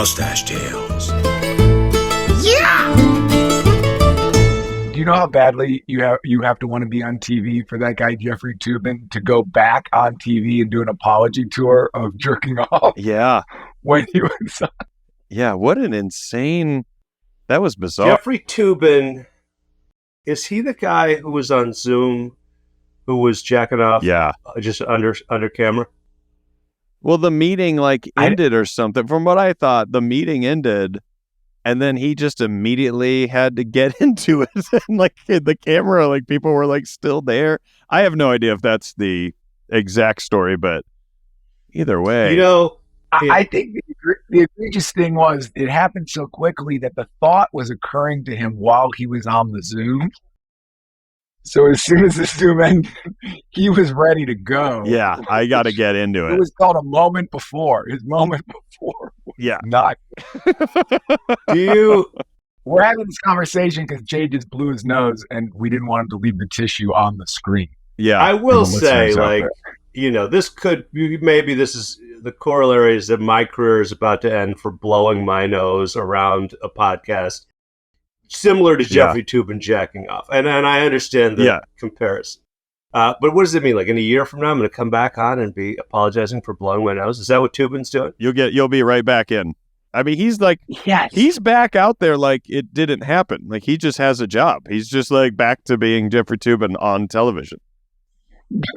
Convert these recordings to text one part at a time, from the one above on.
Mustache Tales. Yeah! Do you know how badly you have to want to be on TV for that guy Jeffrey Toobin to go back on TV and do an apology tour of jerking off? Yeah. When he was on. Yeah, what an insane... That was bizarre. Jeffrey Toobin, is he the guy who was on Zoom who was jacking off? Yeah. Just under camera? Well, the meeting ended or something. From what I thought, the meeting ended, and then he just immediately had to get into it. And the camera, people were still there. I have no idea if that's the exact story, but either way, I think the egregious thing was it happened so quickly that the thought was occurring to him while he was on the Zoom. So as soon as the Zoom ended, he was ready to go. Yeah, I got to get into it. It was called a moment before. His moment before. Yeah. Not. We're having this conversation because Jay just blew his nose and we didn't want him to leave the tissue on the screen. Yeah. I will say, this could, maybe this is the corollary is that my career is about to end for blowing my nose around a podcast. Similar to Jeffrey Toobin jacking off. And I understand the comparison. But what does it mean? In a year from now, I'm going to come back on and be apologizing for blowing my nose? Is that what Toobin's doing? You'll be right back in. I mean, he's he's back out there it didn't happen. He just has a job. He's just back to being Jeffrey Toobin on television.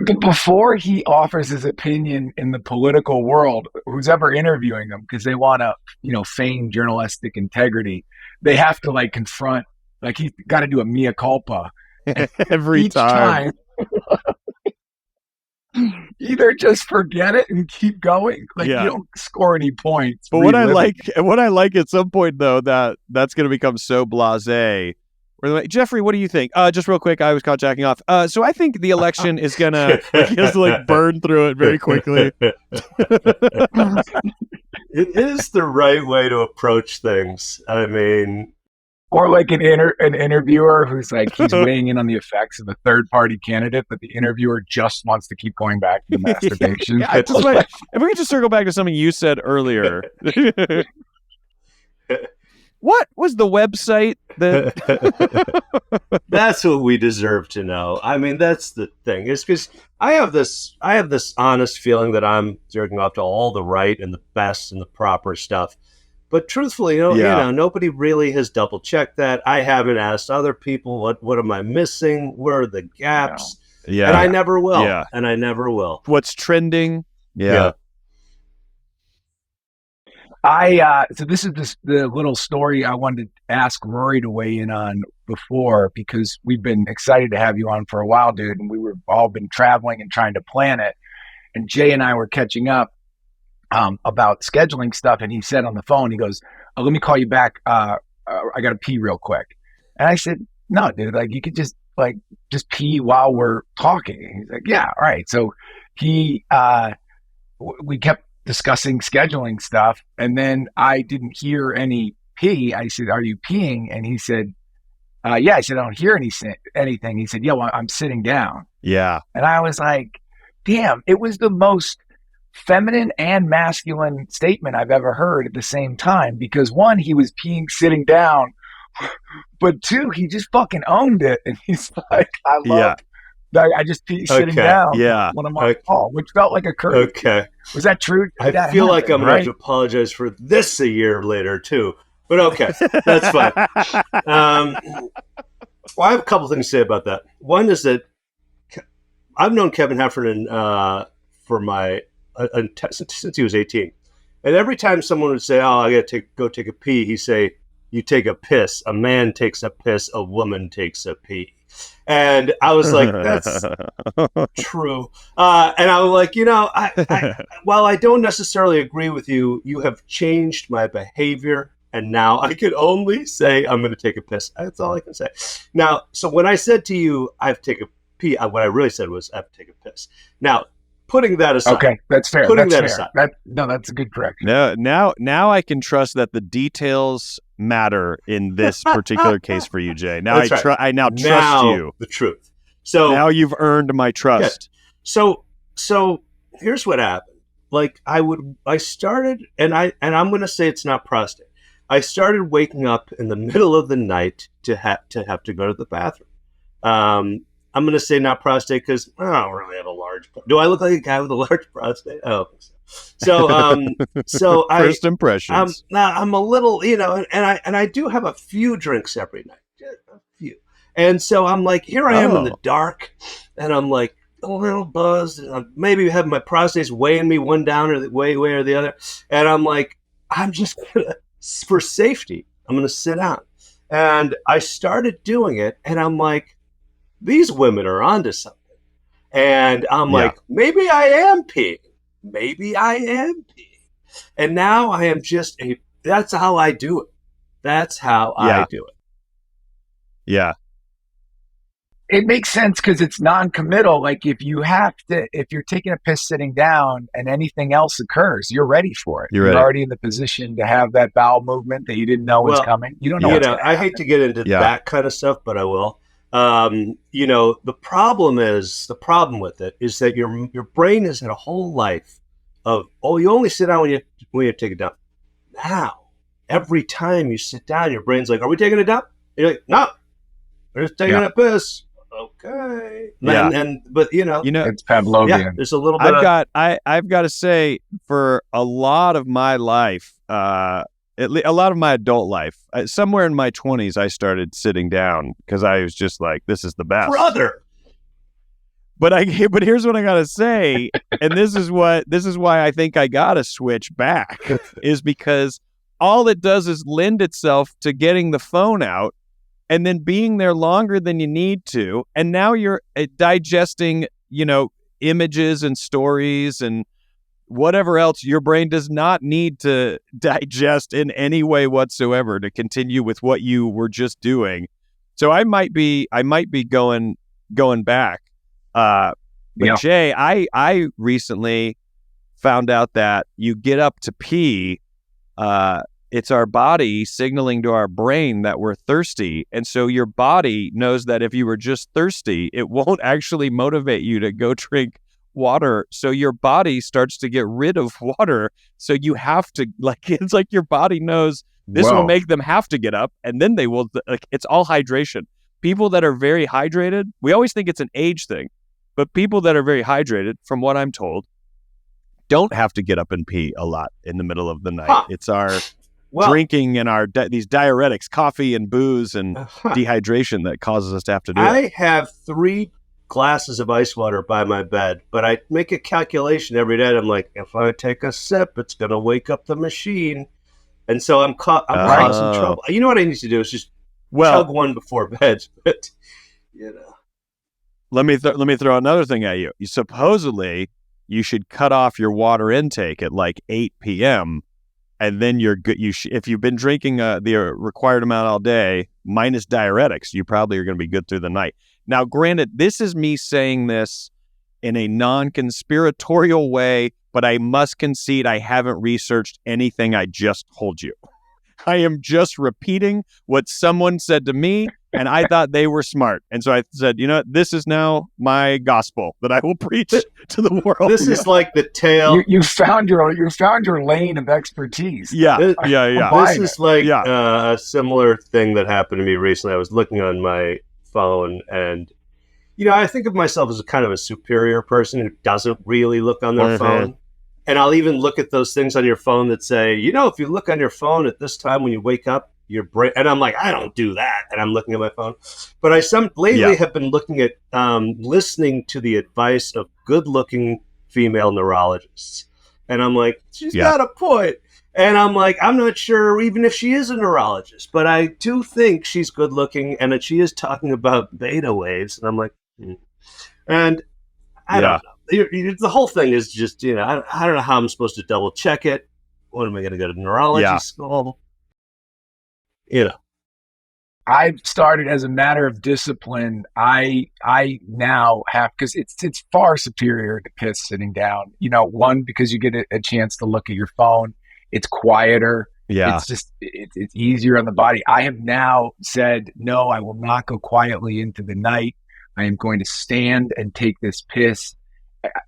But before he offers his opinion in the political world, who's ever interviewing him, because they want to, feign journalistic integrity, they have to confront, he's got to do a mea culpa every time. Either just forget it and keep going. You don't score any points. But what I like at some point though, that's going to become so blasé. We're Jeffrey, what do you think? Just real quick, I was caught jacking off. So I think the election is gonna burn through it very quickly. It is the right way to approach things. I mean, or an interviewer who's he's weighing in on the effects of a third party candidate, but the interviewer just wants to keep going back to the masturbation. If we could just circle back to something you said earlier. What was the website that? That's what we deserve to know. I mean, that's the thing. It's because I have this honest feeling that I'm jerking off to all the right and the best and the proper stuff. But truthfully, nobody really has double checked that. I haven't asked other people what am I missing? Where are the gaps? Yeah, and I never will. Yeah. And I never will. What's trending? Yeah. So this is the little story I wanted to ask Rory to weigh in on before, because we've been excited to have you on for a while, dude, and we were all been traveling and trying to plan it. And Jay and I were catching up about scheduling stuff, and he said on the phone, he goes, "Let me call you back. I got to pee real quick." And I said, "No, dude, you could just pee while we're talking." And he's like, "Yeah, all right." So we kept discussing scheduling stuff, and then I didn't hear any pee. I said, "Are you peeing?" And he said, "Yeah." I said, "I don't hear anything." He said, "Yeah, well, I'm sitting down." Yeah. And I was like, damn, it was the most feminine and masculine statement I've ever heard at the same time, because one, he was peeing sitting down, but two, he just fucking owned it. And he's like, I love I just pee sitting down when I'm on call, which felt like a curve. Okay. Was that true? I feel like I'm going to have to apologize for this a year later, too. But okay, that's fine. Well, I have a couple things to say about that. One is that I've known Kevin Heffernan since he was 18. And every time someone would say, "Oh, I got to go take a pee," he'd say, "You take a piss. A man takes a piss. A woman takes a pee." And I was like, that's true. And I was like, while I don't necessarily agree with you, you have changed my behavior. And now I can only say I'm going to take a piss. That's all I can say. Now, so when I said to you, I have to take a pee, what I really said was I have to take a piss. Now, putting that aside. Okay, that's fair. Aside. That's a good correction. Now I can trust that the details matter in this particular case for you, Jay. Now I now trust you. The truth. So now you've earned my trust. Yeah. So here's what happened. like I started, and I'm going to say it's not prostate. I started waking up in the middle of the night to have to go to the bathroom. I'm going to say not prostate because I don't really have a large. Do I look like a guy with a large prostate? Oh, so First impressions. I'm a little, and I do have a few drinks every night, just a few. And so I'm like, here I am in the dark, and I'm like a little buzzed, and I'm maybe have my prostate's weighing me one down or the way or the other, and I'm like, I'm just gonna, for safety, I'm gonna sit down, and I started doing it, and I'm like, these women are onto something, and I'm like, maybe I am peeing, and now I am just that's how I do it. That's how I do it. Yeah. It makes sense because it's non-committal. Like if you're taking a piss sitting down and anything else occurs, you're ready for it. You're already in the position to have that bowel movement that you didn't know was coming. You don't know what's going to happen. I hate to get into that kind of stuff, but I will. The problem with it is that your brain has had a whole life of, you only sit down when you take a dump. Now, every time you sit down, your brain's like, are we taking a dump? And you're like, no, we're just taking a piss. Okay. But it's Pavlovian. Yeah, there's a little bit I've got to say, for a lot of my life, a lot of my adult life, somewhere in my 20s, I started sitting down because I was just like, this is the best. Brother. But here's what I gotta say, and this is why I think I gotta switch back, is because all it does is lend itself to getting the phone out and then being there longer than you need to, and now you're digesting, images and stories and whatever else your brain does not need to digest in any way whatsoever to continue with what you were just doing. So I might be going back. But Jay, I recently found out that you get up to pee. It's our body signaling to our brain that we're thirsty. And so your body knows that if you were just thirsty, it won't actually motivate you to go drink water. So your body starts to get rid of water. So you have to, it's like your body knows this will make them have to get up, and then they will, it's all hydration. People that are very hydrated, we always think it's an age thing, but people that are very hydrated, from what I'm told, don't have to get up and pee a lot in the middle of the night. It's our drinking and our these diuretics, coffee and booze and dehydration that causes us to have to do it. I have 3 glasses of ice water by my bed, but I make a calculation every day. I'm like, if I take a sip, it's going to wake up the machine. And so I'm causing trouble. You know what I need to do is just chug one before bed. But, Let me throw another thing at you. Supposedly, you should cut off your water intake at like 8 p.m. and then you're good. If you've been drinking the required amount all day, minus diuretics, you probably are going to be good through the night. Now, granted, this is me saying this in a non-conspiratorial way, but I must concede I haven't researched anything I just told you. I am just repeating what someone said to me, and I thought they were smart. And so I said, this is now my gospel that I will preach to the world. This is like the tale. You found your lane of expertise. Yeah. This is like a similar thing that happened to me recently. I was looking on my phone, and I think of myself as a kind of a superior person who doesn't really look on their phone. And I'll even look at those things on your phone that say, if you look on your phone at this time when you wake up, your brain, and I'm like, I don't do that. And I'm looking at my phone. But I lately have been looking at listening to the advice of good-looking female neurologists. And I'm like, she's got a point. And I'm like, I'm not sure even if she is a neurologist, but I do think she's good looking and that she is talking about beta waves. And I'm like, and I don't know. The whole thing is just, I don't know how I'm supposed to double check it. What am I going to go to neurology school? I've started as a matter of discipline. I now have, because it's far superior to piss sitting down. One, because you get a chance to look at your phone. It's quieter. Yeah. It's just, it's easier on the body. I have now said, no, I will not go quietly into the night. I am going to stand and take this piss.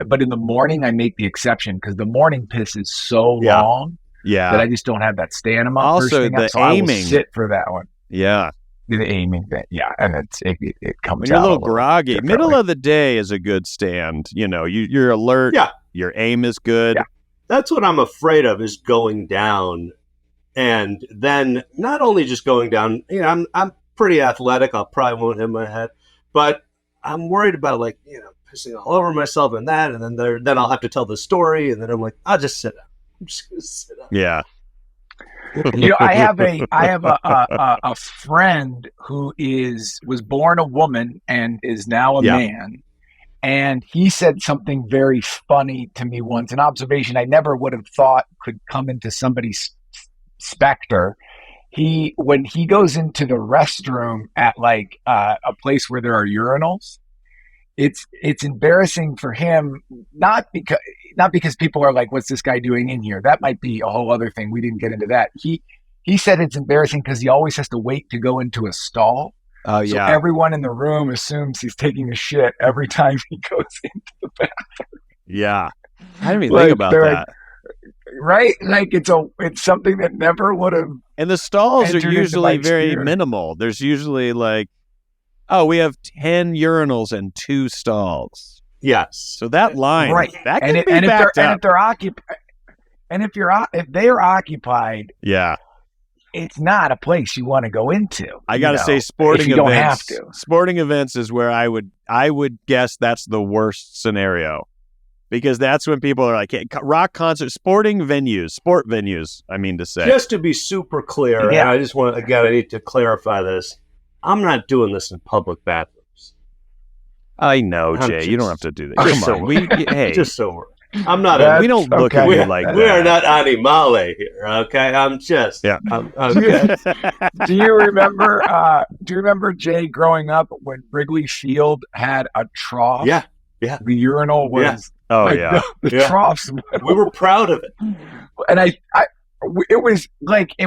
but in the morning I make the exception because the morning piss is so Yeah. long that I just don't have that stamina. Also, first thing the up, so I will aiming. sit for that one. Yeah. The aiming thing, and it comes When you're a out little groggy, differently. middle of the day is a good stand. You're alert. Yeah. Your aim is good. Yeah. That's what I'm afraid of, is going down. And then not only just going down, I'm pretty athletic. I'll probably won't hit my head, but I'm worried about pissing all over myself and that. And then I'll have to tell the story. And then I'm like, I'll just sit down. I'm just going to sit down. Yeah. I have a friend who was born a woman and is now a man. And he said something very funny to me once, an observation I never would have thought could come into somebody's specter. When he goes into the restroom at a place where there are urinals, it's embarrassing for him, not because people are like, what's this guy doing in here? That might be a whole other thing. We didn't get into that. He said it's embarrassing because he always has to wait to go into a stall. Oh, so yeah. Everyone in the room assumes he's taking a shit every time he goes into the bathroom. Yeah. I didn't even think about that. Right? It's something that never would have. And the stalls are entered into usually my very experience. minimal. There's usually we have 10 urinals and 2 stalls. Yes. So that line, Right. that can and be if backed up. And if they're occupied, if they're occupied, Yeah. it's not a place you want to go into. I got to say, sporting if you events. Don't have to. Sporting events is where I would guess that's the worst scenario, because that's when people are like, hey, rock concert, sport venues. I mean to say, just to be super clear, and I just I need to clarify this. I'm not doing this in public bathrooms. I know, Jay. You don't have to do that. Come on, hey, just so I'm not. We don't look at you like that. We are not animale here, okay? I'm just. Yeah. Okay. Do you remember Jay growing up when Wrigley Field had a trough? Yeah. The urinal was. Yeah. Oh the troughs. We were proud of it, and it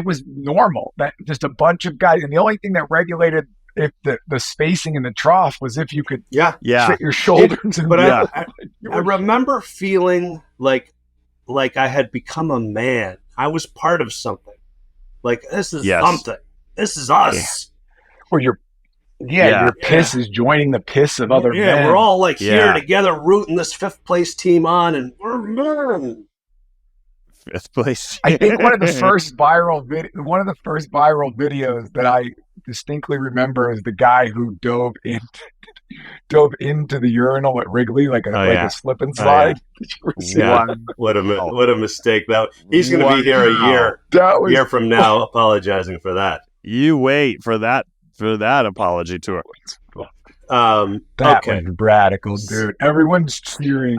was normal that just a bunch of guys, and the only thing that regulated if the spacing in the trough was if you could fit your shoulders. I remember feeling like I had become a man. I was part of something. Like, this is something. This is us. Or your piss is joining the piss of other men. Yeah, we're all here together rooting this 5th place team on, and we're men. 5th place. I think one of the first viral videos that I distinctly remember is the guy who dove into the urinal at Wrigley like a slip and slide. What a mistake that. He's going to be here a year from now apologizing for that. You wait for that apology tour. That was radical, dude. Everyone's cheering.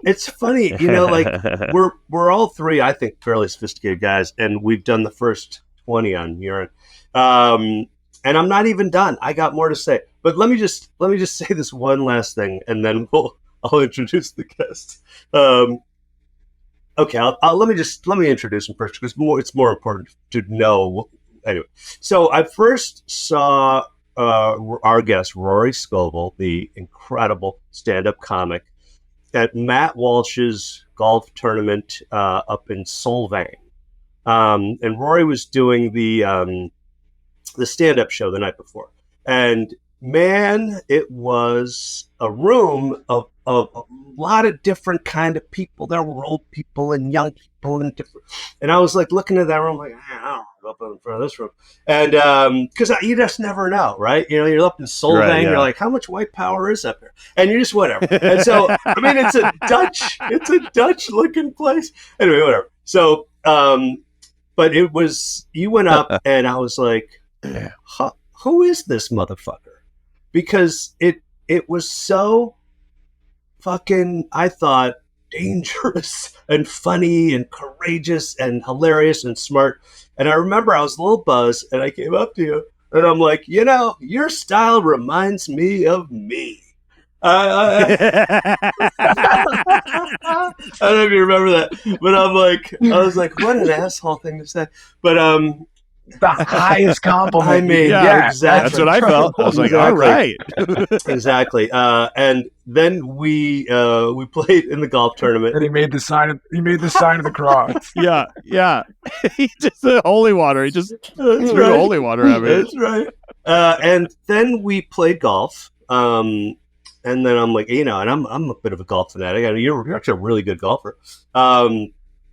It's funny, we're all three, I think, fairly sophisticated guys, and we've done the first 20 on urine. And I'm not even done. I got more to say, but let me just say this one last thing, and then I'll introduce the guest. Okay, let me introduce him first, because it's more important to know. Anyway, so I first saw our guest Rory Scovel, the incredible stand-up comic, at Matt Walsh's golf tournament up in Solvang. And Rory was doing the stand-up show the night before. And man, it was a room of a lot of different kind of people. There were old people and young people and different. And I was looking at that room I don't know, up in front of this room. And because you just never know, right? You're up in Solvang, right, you're like, how much white power is up here? And you're just whatever. And so, I mean, it's a Dutch looking place. Anyway, whatever. So, but you went up and I was like, who is this motherfucker? Because it was so fucking, I thought, dangerous and funny and courageous and hilarious and smart. And I remember I was a little buzzed and I came up to you and I'm like, your style reminds me of me. I don't know if you remember that, but I was like, what an asshole thing to say. But the highest compliment. I mean, Yeah, exactly. That's what I felt. I was like, all right. Exactly. And then we played in the golf tournament. And he made the sign of the cross. Yeah. He just the holy water. He just threw right. holy water at me. That's right. And then we played golf. And then I'm like, and I'm a bit of a golf fanatic. I mean, you're actually a really good golfer. I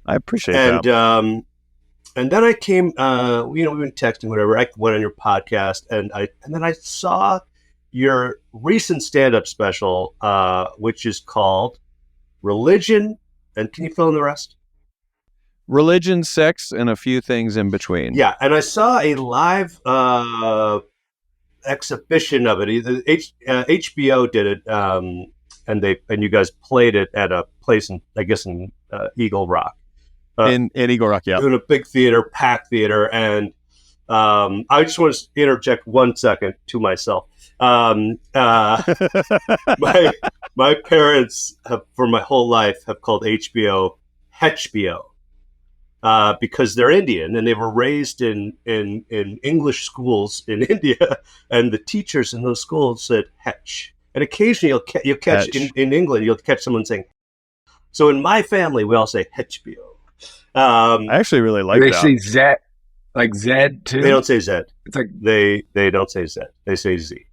appreciate that. And then I came, we've been texting, whatever. I went on your podcast, and then I saw your recent stand-up special, which is called Religion. And can you fill in the rest? Religion, sex, and a few things in between. Yeah, and I saw a live exhibition of it. HBO did it, and you guys played it at a place in Eagle Rock. In Eagle Rock, yeah. In a big theater, packed theater. And I just want to interject 1 second to myself. My parents have, for my whole life, have called HBO HBO because they're Indian and they were raised in English schools in India, and the teachers in those schools said Hetch. And occasionally you'll catch in England, you'll catch someone saying. So in my family, we all say HBO. I actually really like that. They say Zed, like Zed too. They don't say Zed. It's like they don't say Zed. They say Z.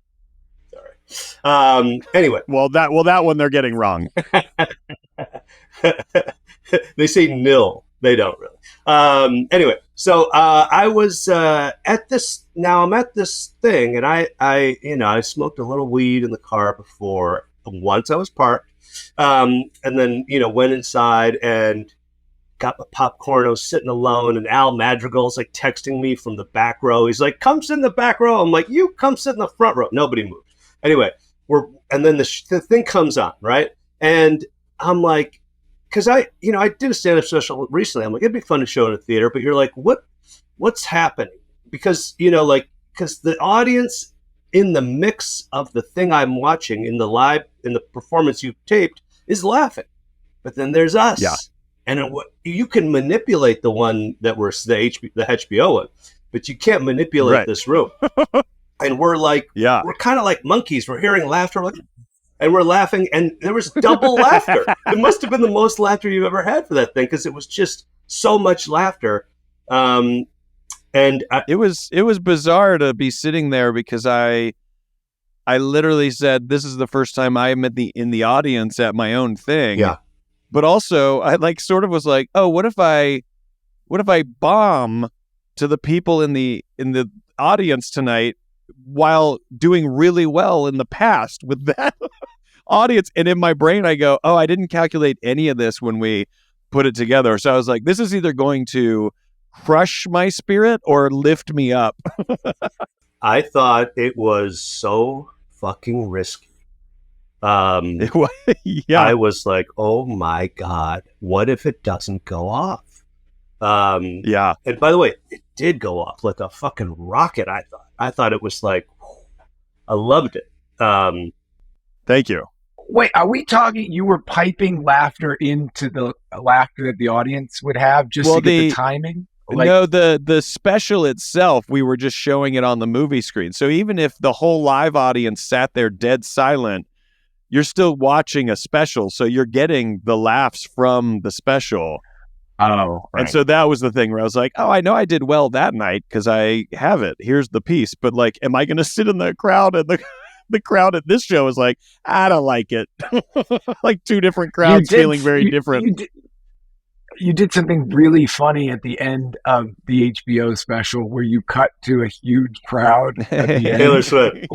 Sorry. Anyway. Well, that one they're getting wrong. They say nil. They don't really. Anyway, so I was at this. Now I'm at this thing, and I smoked a little weed in the car before. Once I was parked, and then went inside and got my popcorn. I was sitting alone, and Al Madrigal's like texting me from the back row. He's like, "Come sit in the back row." I'm like, "You come sit in the front row." Nobody moved. Anyway, and then the thing comes on, right? And I'm like, because I did a stand-up special recently. I'm like, it'd be fun to show in a theater, but you're like, what's happening? Because because the audience in the mix of the thing I'm watching in the performance you've taped is laughing, but then there's us. Yeah. And you can manipulate the one that we're the HBO one, but you can't manipulate this room. And we're like, we're kind of like monkeys. We're hearing laughter, and we're laughing, and there was double laughter. It must have been the most laughter you've ever had for that thing, because it was just so much laughter. It was bizarre to be sitting there, because I literally said, this is the first time I'm in the audience at my own thing. Yeah. But also, I sort of was like, oh, what if I bomb to the people in the audience tonight while doing really well in the past with that audience? And in my brain, I go, oh, I didn't calculate any of this when we put it together. So I was like, this is either going to crush my spirit or lift me up. I thought it was so fucking risky. I was like, oh my God, what if it doesn't go off? And by the way, it did go off like a fucking rocket. I thought it was like, I loved it. Thank you. Wait, are we talking? You were piping laughter into the laughter that the audience would have just to get the timing? No, the special itself, we were just showing it on the movie screen. So even if the whole live audience sat there dead silent, you're still watching a special. So you're getting the laughs from the special. Oh, right. And so that was the thing where I was like, oh, I know I did well that night because I have it. Here's the piece. But like, am I going to sit in the crowd? And the crowd at this show is like, I don't like it. Like two different crowds feeling very different. You did something really funny at the end of the HBO special where you cut to a huge crowd at the end. Taylor Swift.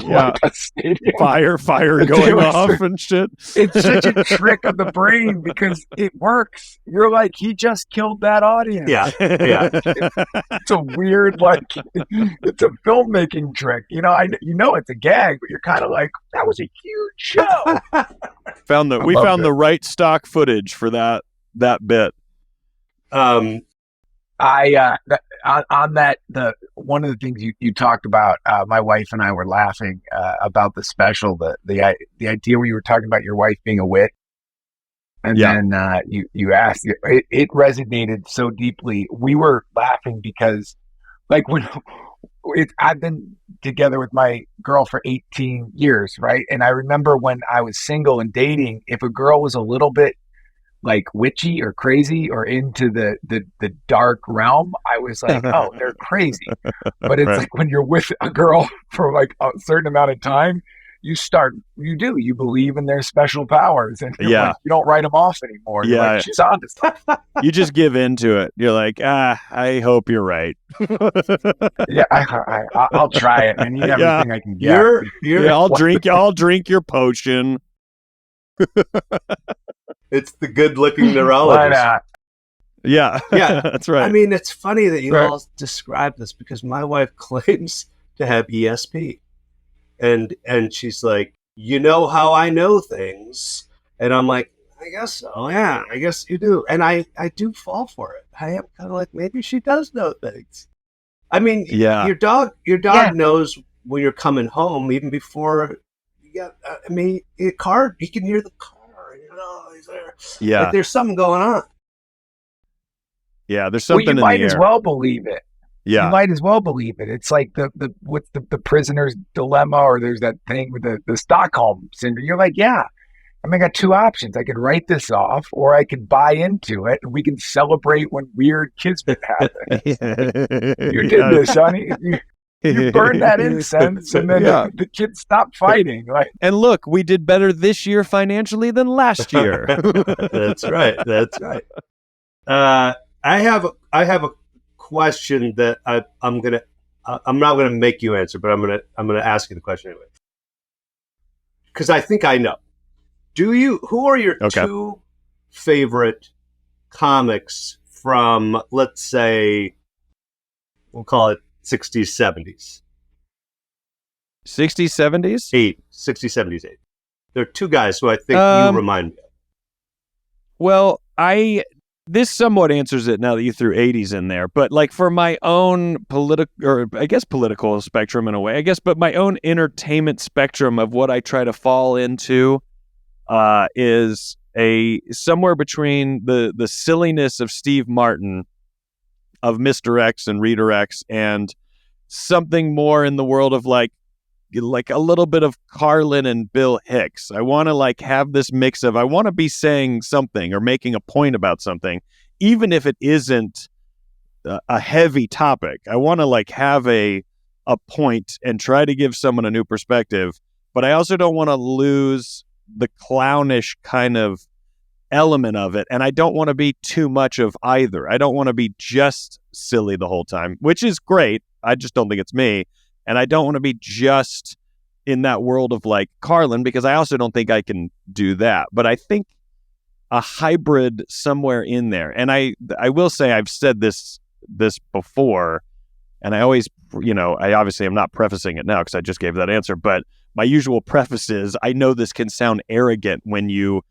Fire going off and shit. It's such a trick of the brain because it works. You're like, he just killed that audience. Yeah. It's a weird, it's a filmmaking trick. It's a gag, but you're kind of like, that was a huge show. We found the right stock footage for that bit. On that, one of the things you talked about, my wife and I were laughing about the special, the idea where you were talking about your wife being a witch, and then you asked, it resonated so deeply. We were laughing because like when I've been together with my girl for 18 years, right? And I remember when I was single and dating, if a girl was a little bit like witchy or crazy or into the dark realm, I was like, oh, they're crazy. But it's Right. like when you're with a girl for like a certain amount of time, you believe in their special powers, and you're like, Yeah. you don't write them off anymore. You're Yeah. like, she's on to something. You just give into it. You're like, I hope you're right. Yeah, I'll try it, man. You got Yeah. everything I can get. Yeah, I'll drink your potion. It's the good-looking Why neurologist. not? Yeah. Yeah. That's right. I mean, it's funny that you Right. all describe this because my wife claims to have ESP, and she's like, you know how I know things, and I'm like, I guess so. Yeah, I guess you do, and I do fall for it. I am kind of like, maybe she does know things. I mean, Yeah. your dog Yeah. knows when you're coming home even before you got. I mean, a car, he can hear the car. You know, he's there. Yeah. Like there's something going on. Yeah. There's Well, something you in the might as air. well believe it. You Yeah. might as well believe it. It's like what's the prisoner's dilemma, or there's that thing with the Stockholm syndrome. You're like, yeah. I mean, I got two options. I could write this off, or I could buy into it, and we can celebrate when weird kismet happens. You did this, honey. You burned that incense, and then Yeah. the kids stopped fighting. Like, And look, we did better this year financially than last year. That's right. That's right. I have a question that I'm not gonna make you answer, but I'm gonna ask you the question anyway, because I think I know. Who are your Okay. two favorite comics from, let's say, we'll call it 60s, 70s, 60s, 70s? 60s, 70s, 80s? There are two guys who I think you remind me of. Well, this somewhat answers it now that you threw 80s in there, but like for my own political spectrum in a way, but my own entertainment spectrum of what I try to fall into is somewhere between the silliness of Steve Martin, of Mr. X and Reader X, and something more in the world of like a little bit of Carlin and Bill Hicks. I want to like have this mix of, I want to be saying something or making a point about something, even if it isn't a heavy topic. I want to like have a point and try to give someone a new perspective, but I also don't want to lose the clownish kind of element of it, and I don't want to be too much of either. I don't want to be just silly the whole time, which is great. I just don't think it's me. And I don't want to be just in that world of like Carlin, because I also don't think I can do that. But I think a hybrid somewhere in there. And I will say, I've said this before, and I always, I obviously am not prefacing it now because I just gave that answer, but my usual preface is, I know this can sound arrogant when you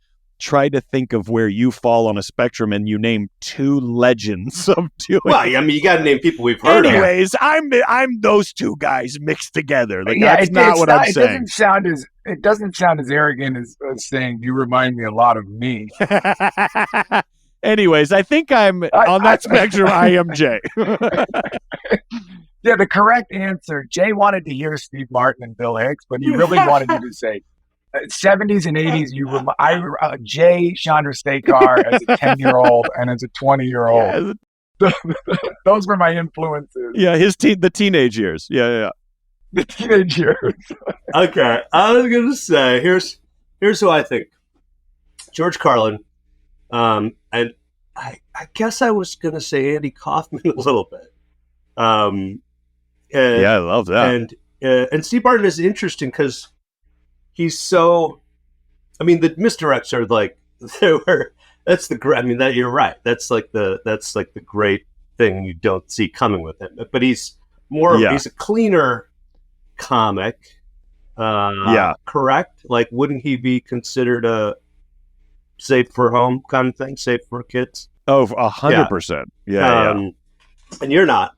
try to think of where you fall on a spectrum and you name two legends of doing. Well, I mean, you got to name people we've heard of. Anyways, I'm those two guys mixed together. Like, yeah, that's not what I'm saying. It doesn't sound as arrogant as saying you remind me a lot of me. Anyways, I think I'm on that spectrum. I am Jay. Yeah, the correct answer. Jay wanted to hear Steve Martin and Bill Hicks, but he really wanted you to say 70s and 80s. Jay Chandrasekhar as a 10-year-old and as a 20-year-old. Yeah. Those were my influences. Yeah, the teenage years. Yeah. The teenage years. Okay, I was gonna say here's who I think. George Carlin, and I guess I was gonna say Andy Kaufman a little bit. Yeah, I love that. And Steve Martin is interesting because he's so. I mean, the Mr. X are like that's the great. I mean, that you're right. That's like the great thing you don't see coming with him. But he's more. Yeah. He's a cleaner comic. Correct. Like, wouldn't he be considered a safe for home kind of thing? Safe for kids? Oh, 100%. Yeah. And you're not.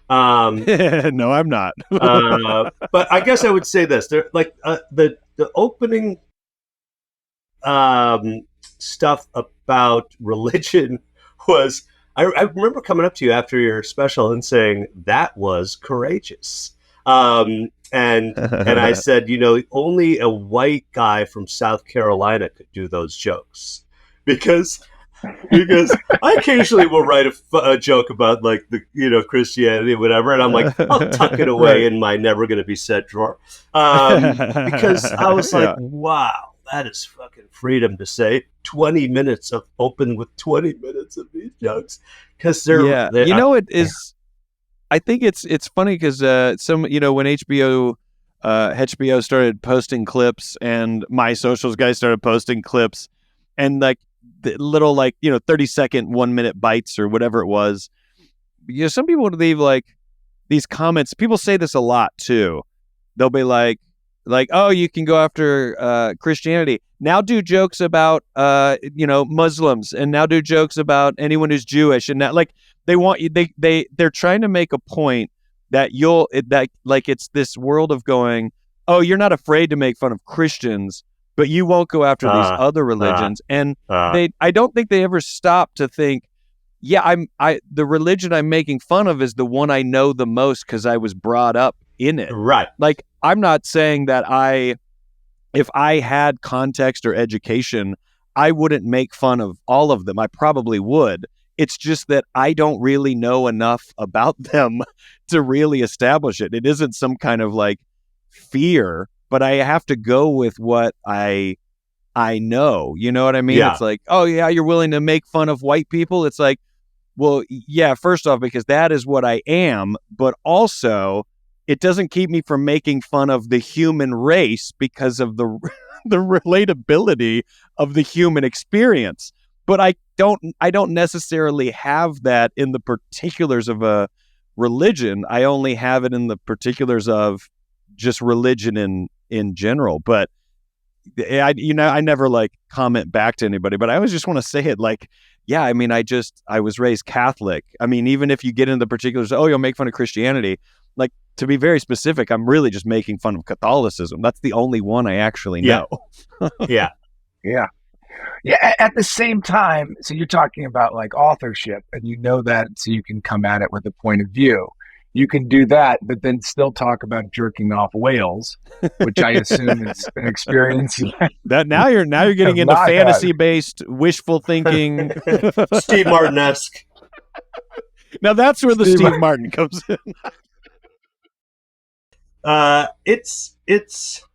No, I'm not. But I guess I would say this: there, like the opening stuff about religion was I remember coming up to you after your special and saying that was courageous. And I said, only a white guy from South Carolina could do those jokes because I occasionally will write a joke about like the Christianity or whatever, and I'm like, I'll tuck it away in my never going to be said drawer because I was like, wow, that is fucking freedom to say 20 minutes of open with 20 minutes of these jokes because it is. I think it's funny because when HBO started posting clips and my socials guys started posting clips and like the little 30-second 1 minute bites or whatever it was. Some people would leave like these comments. People say this a lot too. They'll be like, oh, you can go after Christianity. Now do jokes about Muslims, and now do jokes about anyone who's Jewish, and now like they want you. They're trying to make a point that it's this world of going, oh, you're not afraid to make fun of Christians, but you won't go after these other religions. And I don't think they ever stop to think, the religion I'm making fun of is the one I know the most because I was brought up in it. Right. Like, I'm not saying that if I had context or education, I wouldn't make fun of all of them. I probably would. It's just that I don't really know enough about them to really establish it. It isn't some kind of like fear, but I have to go with what I know. You know what I mean? Yeah. It's like, oh yeah, you're willing to make fun of white people. It's like, well, yeah, first off, because that is what I am, but also it doesn't keep me from making fun of the human race because of the relatability of the human experience. But I don't necessarily have that in the particulars of a religion. I only have it in the particulars of just religion in general. But I never like comment back to anybody, but I always just want to say it like, yeah, I mean, I was raised Catholic. I mean, even if you get into the particulars, oh, you'll make fun of Christianity. Like, to be very specific, I'm really just making fun of Catholicism. That's the only one I actually know. Yeah. At the same time, so you're talking about like authorship, and you know that, so you can come at it with a point of view. You can do that, but then still talk about jerking off whales, which I assume is an experience. That now you're getting into fantasy-based wishful thinking, Steve Martin-esque. Now that's where the Steve Martin comes in. It's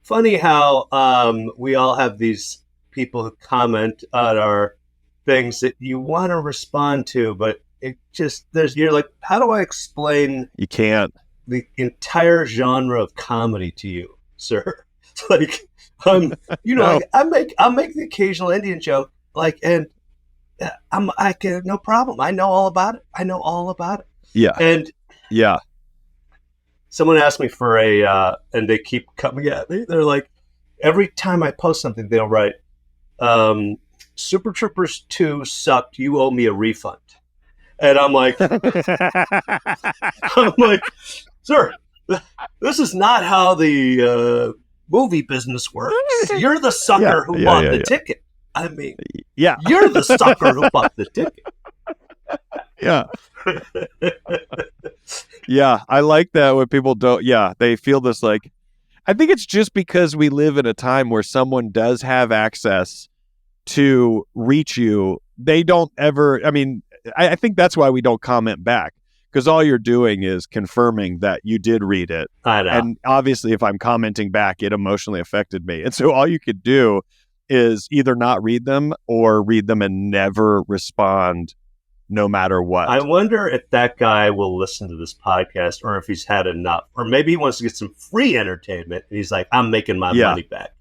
funny how we all have these people who comment on our things that you want to respond to, but you're like, how do I explain? You can't. The entire genre of comedy to you, sir. It's like, I'll make the occasional Indian joke, like, and I can, no problem. I know all about it. Yeah. And yeah. Someone asked me for and they keep coming at me. They're like, every time I post something, they'll write, Super Troopers 2 sucked. You owe me a refund. And I'm like, sir, this is not how the movie business works. You're the sucker who bought the ticket. I mean, you're the sucker who bought the ticket. Yeah. Yeah, I like that when people don't, they feel this like, I think it's just because we live in a time where someone does have access to reach you. They don't ever, I mean, I think that's why we don't comment back, because all you're doing is confirming that you did read it. I know. And obviously, if I'm commenting back, it emotionally affected me. And so all you could do is either not read them or read them and never respond no matter what. I wonder if that guy will listen to this podcast or if he's had enough. Or maybe he wants to get some free entertainment and he's like, I'm making my money back.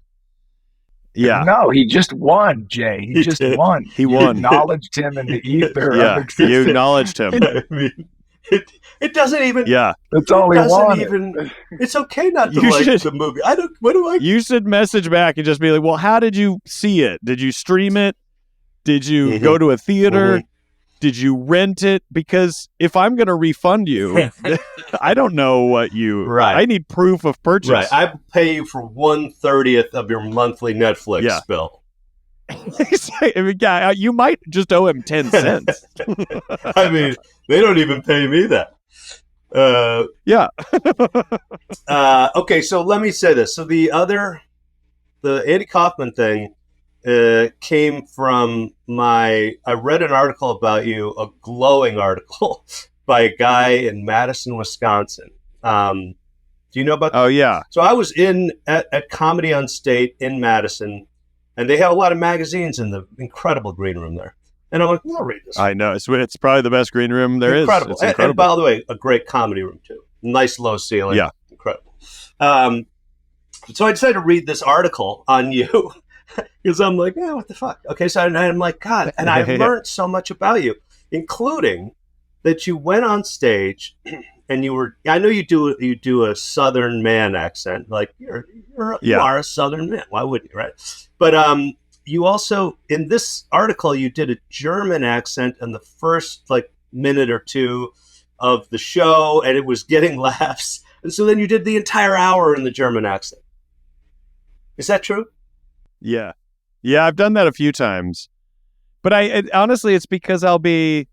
Yeah. No, he just won, Jay. He just won. He won. You acknowledged him in the ether. Yeah, you acknowledged him. I mean, it doesn't even. Yeah. That's all he wanted. It's okay not to like the movie. You should message back and just be like, well, how did you see it? Did you stream it? Did you go to a theater? Mm-hmm. Did you rent it? Because if I'm going to refund you, I don't know what you... Right. I need proof of purchase. Right. I pay you for 1/30 of your monthly Netflix bill. I mean, yeah, you might just owe him 10 cents. I mean, they don't even pay me that. Yeah. Okay, so let me say this. So the Andy Kaufman thing came from I read an article about you, a glowing article by a guy in Madison, Wisconsin. Do you know about Oh, yeah. So I was at Comedy on State in Madison, and they have a lot of magazines in the incredible green room there. And I'm like, I'll read this. I know. It's probably the best green room there is. Incredible. It's incredible. And by the way, a great comedy room, too. Nice low ceiling. Yeah. Incredible. So I decided to read this article on you because I'm like, yeah, what the fuck? Okay, so I'm like, God, and I learned so much about you, including that you went on stage and I know you do a Southern man accent, like you are a Southern man. Why wouldn't you, right? But you also, in this article, you did a German accent in the first minute or two of the show, and it was getting laughs. And so then you did the entire hour in the German accent. Is that true? Yeah. Yeah, I've done that a few times. But honestly, it's because it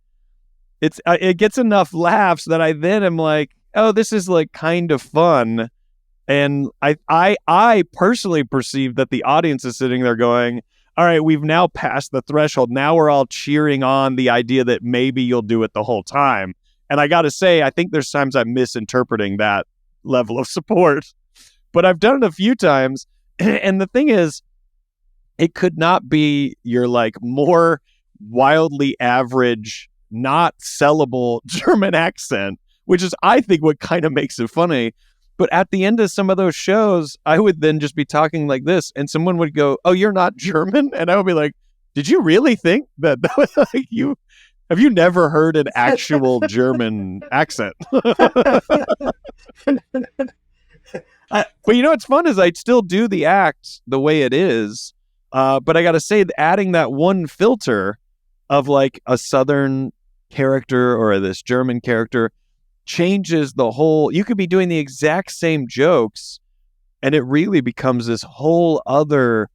gets enough laughs that I then am like, oh, this is kind of fun. And I personally perceive that the audience is sitting there going, all right, we've now passed the threshold. Now we're all cheering on the idea that maybe you'll do it the whole time. And I got to say, I think there's times I'm misinterpreting that level of support. But I've done it a few times. And the thing is, it could not be your more wildly average, not sellable German accent, which is, I think, what kind of makes it funny. But at the end of some of those shows, I would then just be talking like this, and someone would go, "Oh, you're not German?" And I would be like, "Did you really think that was you? Have you never heard an actual German accent?" But what's fun is I'd still do the act the way it is, but I got to say, adding that one filter of a Southern character or this German character changes the whole. You could be doing the exact same jokes, and it really becomes this whole other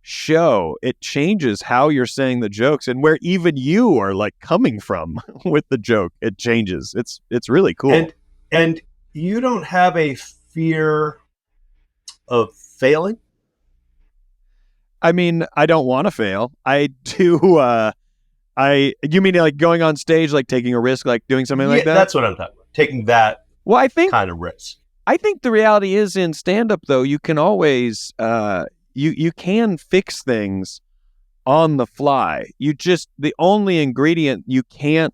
show. It changes how you're saying the jokes and where even you are coming from with the joke. It changes. It's really cool. And you don't have a fear of failing? I mean, I don't want to fail. I do. You mean going on stage, taking a risk, doing something like that? That's what I'm talking about. Taking that kind of risk. I think the reality is in stand-up, though, you can always you can fix things on the fly. The only ingredient you can't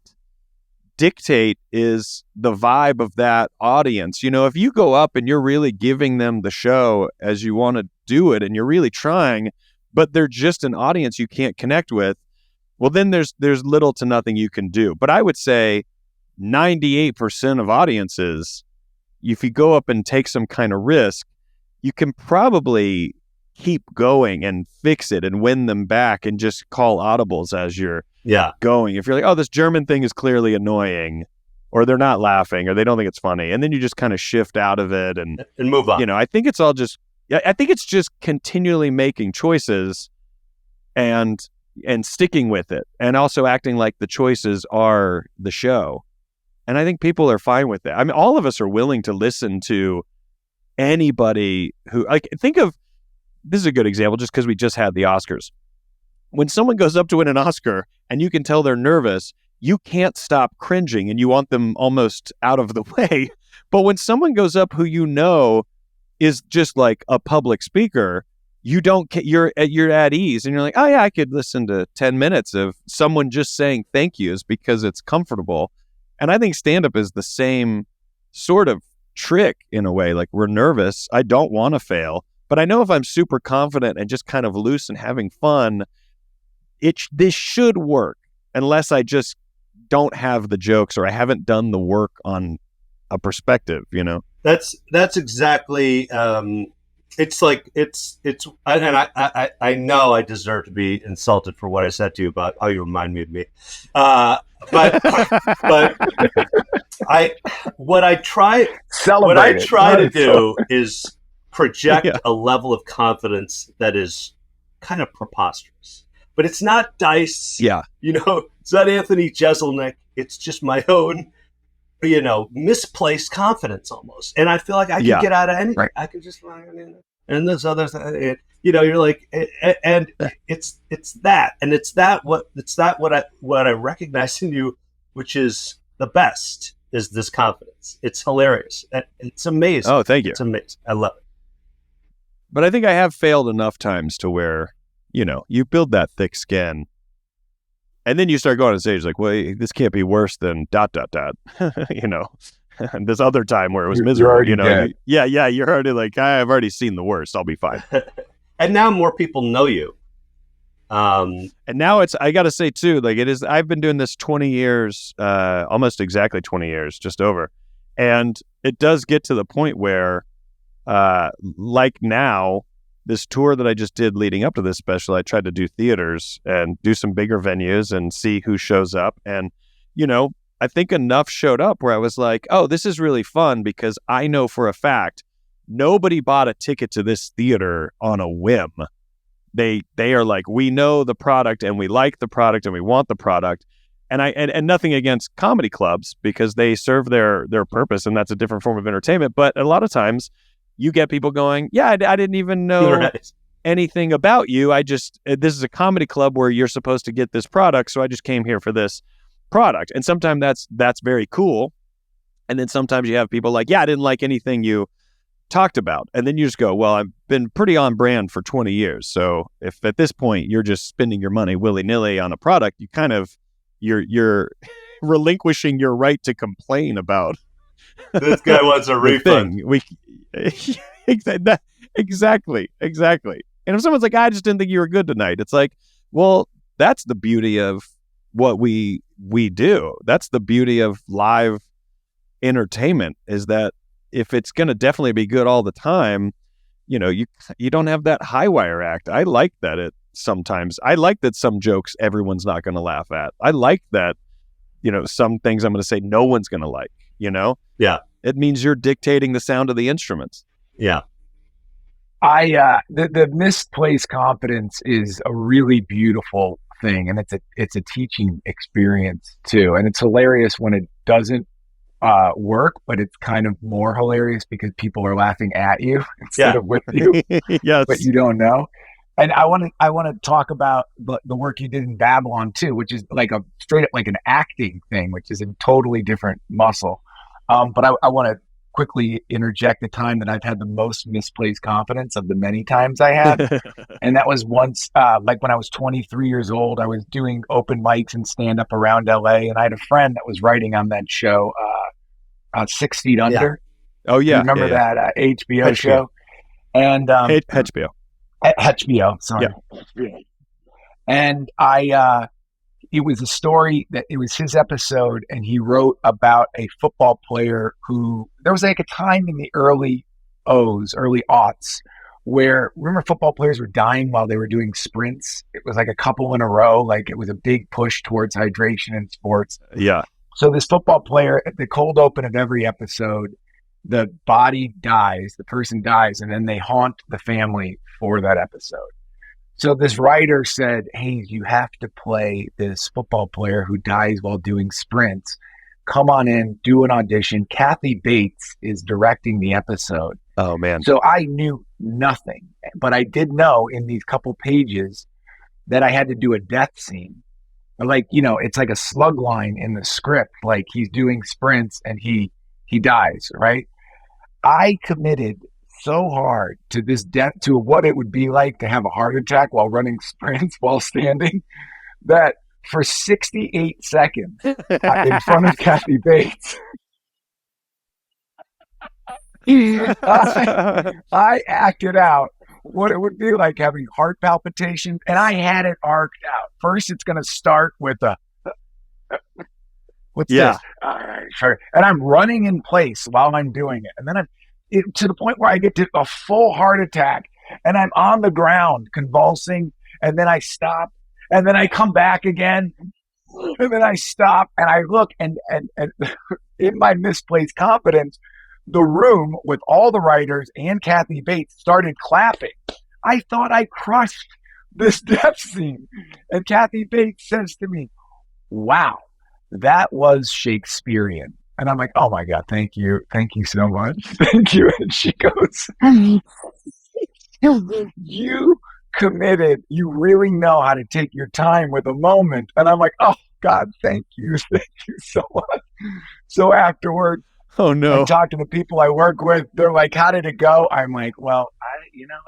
dictate is the vibe of that audience. If you go up and you're really giving them the show as you want to do it and you're really trying, but they're just an audience you can't connect with, well, then there's little to nothing you can do. But I would say 98% of audiences, if you go up and take some kind of risk, you can probably keep going and fix it and win them back and just call audibles as you're going. If you're like, oh, this German thing is clearly annoying, or they're not laughing, or they don't think it's funny, and then you just kind of shift out of it and move on. I think it's all just, I think it's just continually making choices and sticking with it, and also acting like the choices are the show. And I think people are fine with it. I mean, all of us are willing to listen to anybody who, think of, this is a good example just because we just had the Oscars. When someone goes up to win an Oscar and you can tell they're nervous, you can't stop cringing and you want them almost out of the way. But when someone goes up who is just a public speaker, you're at ease and you're like, oh yeah, I could listen to 10 minutes of someone just saying thank yous because it's comfortable. And I think stand-up is the same sort of trick in a way. We're nervous. I don't want to fail. But I know if I'm super confident and just kind of loose and having fun, this should work, unless I just don't have the jokes or I haven't done the work on a perspective, That's exactly. It's and I know I deserve to be insulted for what I said to you about how you remind me of me. But what I try to do is project a level of confidence that is kind of preposterous. But it's not Dice. Yeah. It's not Anthony Jeselnik. It's just my own, misplaced confidence almost. And I feel like I can get out of anything. Right. I can just, and there's others, you're like, and it's that, and it's that what I recognize in you, which is the best, is this confidence. It's hilarious. It's amazing. Oh, thank you. It's amazing. I love it. But I think I have failed enough times to where, you build that thick skin and then you start going on stage like, well, this can't be worse than ... And this other time where it was miserable, dead. You're already like, I've already seen the worst. I'll be fine. And now more people know you. And now I got to say too, like it is, I've been doing this 20 years, almost exactly 20 years, just over. And it does get to the point where, like now, this tour that I just did leading up to this special, I tried to do theaters and do some bigger venues and see who shows up. And, I think enough showed up where I was like, oh, this is really fun because I know for a fact nobody bought a ticket to this theater on a whim. They are like, we know the product and we like the product and we want the product. And nothing against comedy clubs because they serve their purpose and that's a different form of entertainment. But a lot of times you get people going, I didn't even know anything about you. This is a comedy club where you're supposed to get this product. So I just came here for this product. And sometimes that's very cool. And then sometimes you have people like, I didn't like anything you talked about. And then you just go, well, I've been pretty on brand for 20 years. So if at this point you're just spending your money willy-nilly on a product, you kind of, you're relinquishing your right to complain about. This guy wants a refund. Exactly. And if someone's like, I just didn't think you were good tonight, it's like, well, that's the beauty of what we do. That's the beauty of live entertainment, is that if it's going to definitely be good all the time, you don't have that high wire act. I like that sometimes I like that some jokes everyone's not going to laugh at. I like that, some things I'm going to say no one's going to like, Yeah. It means you're dictating the sound of the instruments. Yeah. The misplaced confidence is a really beautiful thing, and it's a teaching experience too. And it's hilarious when it doesn't work, but it's kind of more hilarious because people are laughing at you instead of with you. Yes. But you don't know. And I want to talk about the work you did in Babylon too, which is like a straight up like an acting thing, which is a totally different muscle. But I want to quickly interject the time that I've had the most misplaced confidence of the many times I had. And that was once, like when I was 23 years old, I was doing open mics and stand up around LA. And I had a friend that was writing on that show, 6 Feet Under. Yeah. Oh, yeah. You remember that HBO show? And HBO. HBO, sorry. Yeah. And it was a story that it was his episode, and he wrote about a football player who, there was like a time in the early aughts, where, remember, football players were dying while they were doing sprints. It was like a couple in a row. Like it was a big push towards hydration in sports. Yeah. So this football player, at the cold open of every episode, the body dies, the person dies, and then they haunt the family for that episode. So this writer said, hey, you have to play this football player who dies while doing sprints. Come on in, do an audition. Kathy Bates is directing the episode. Oh, man. So I knew nothing, but I did know in these couple pages that I had to do a death scene. Like, it's like a slug line in the script. Like he's doing sprints and he dies, right? I committed so hard to this death, to what it would be like to have a heart attack while running sprints while standing, that for 68 seconds in front of Kathy Bates, I acted out what it would be like having heart palpitations, and I had it arced out. First, it's going to start with what's this? All right, sure. And I'm running in place while I'm doing it, and then to the point where I get to a full heart attack, and I'm on the ground convulsing, and then I stop, and then I come back again, and then I stop, and I look, and in my misplaced confidence, the room with all the writers and Kathy Bates started clapping. I thought I crushed this death scene. And Kathy Bates says to me, wow, that was Shakespearean. And I'm like, oh my God, thank you. Thank you so much. Thank you. And she goes, you committed. You really know how to take your time with a moment. And I'm like, oh God, thank you. Thank you so much. So afterward, Oh I no. talk to the people I work with. They're like, how did it go? I'm like, well,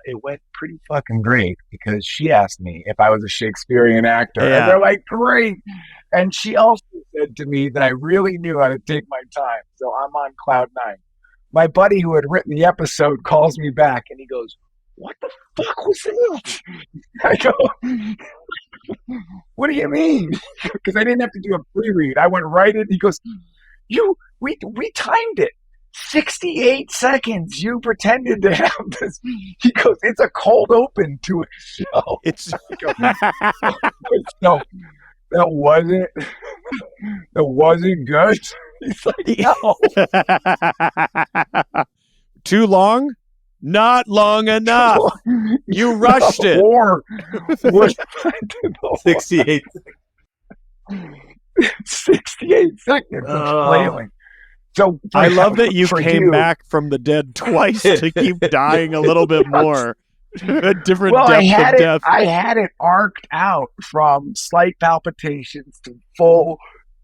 it went pretty fucking great because she asked me if I was a Shakespearean actor. Yeah. And they're like, great. And she also said to me that I really knew how to take my time. So I'm on cloud nine. My buddy who had written the episode calls me back and he goes, what the fuck was that? I go, what do you mean? Because I didn't have to do a pre-read. I went right in. He goes, we timed it. 68 seconds. You pretended to have this. He goes, it's a cold open to a show. It's No, that wasn't good. He's like, no. Too long? Not long enough. You rushed it. Or was 68. 68 seconds of flailing. So I love that you came back from the dead twice to keep dying a little bit more. A different depth of death. I had it arced out from slight palpitations to full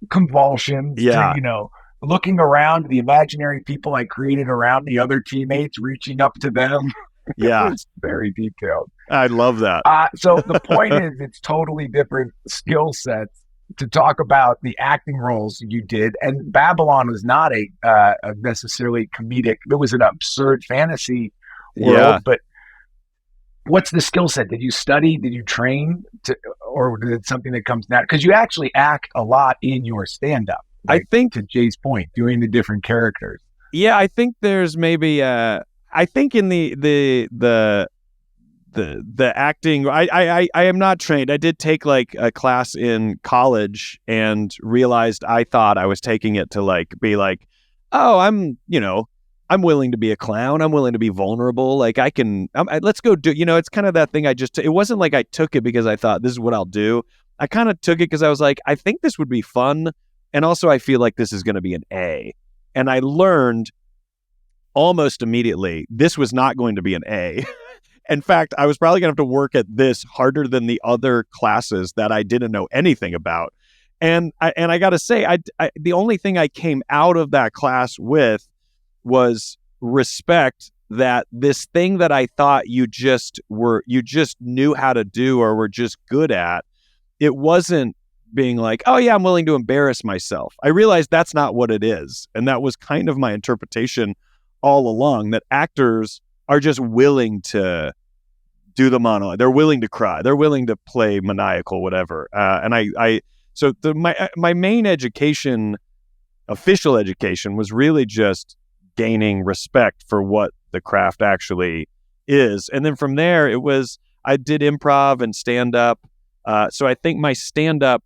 convulsions to, looking around, the imaginary people I created around the other teammates, reaching up to them. Yeah. It's very detailed. I love that. So the point is, it's totally different skill sets to talk about the acting roles you did. And Babylon was not a necessarily comedic. It was an absurd fantasy world, but what's the skill set? Did you study? Did you train? Or is it something that comes now? Because you actually act a lot in your stand-up. I think, to Jay's point, doing the different characters. Yeah, I think there's maybe I think in the acting, I am not trained. I did take like a class in college and realized I thought I was taking it to like be like, oh, I'm willing to be a clown. I'm willing to be vulnerable. Like let's go do, it's kind of that thing. It wasn't like I took it because I thought this is what I'll do. I kind of took it because I was like, I think this would be fun. And also I feel like this is going to be an A. And I learned almost immediately, this was not going to be an A. In fact, I was probably going to have to work at this harder than the other classes that I didn't know anything about. And I got to say, the only thing I came out of that class with was respect that this thing that I thought you just knew how to do or were just good at, it wasn't being like, oh yeah, I'm willing to embarrass myself. I realized that's not what it is. And that was kind of my interpretation all along, that actors are just willing to do the monologue. They're willing to cry. They're willing to play maniacal, whatever. So my main education, official education, was really just gaining respect for what the craft actually is. And then from there, I did improv and stand-up. So I think my stand-up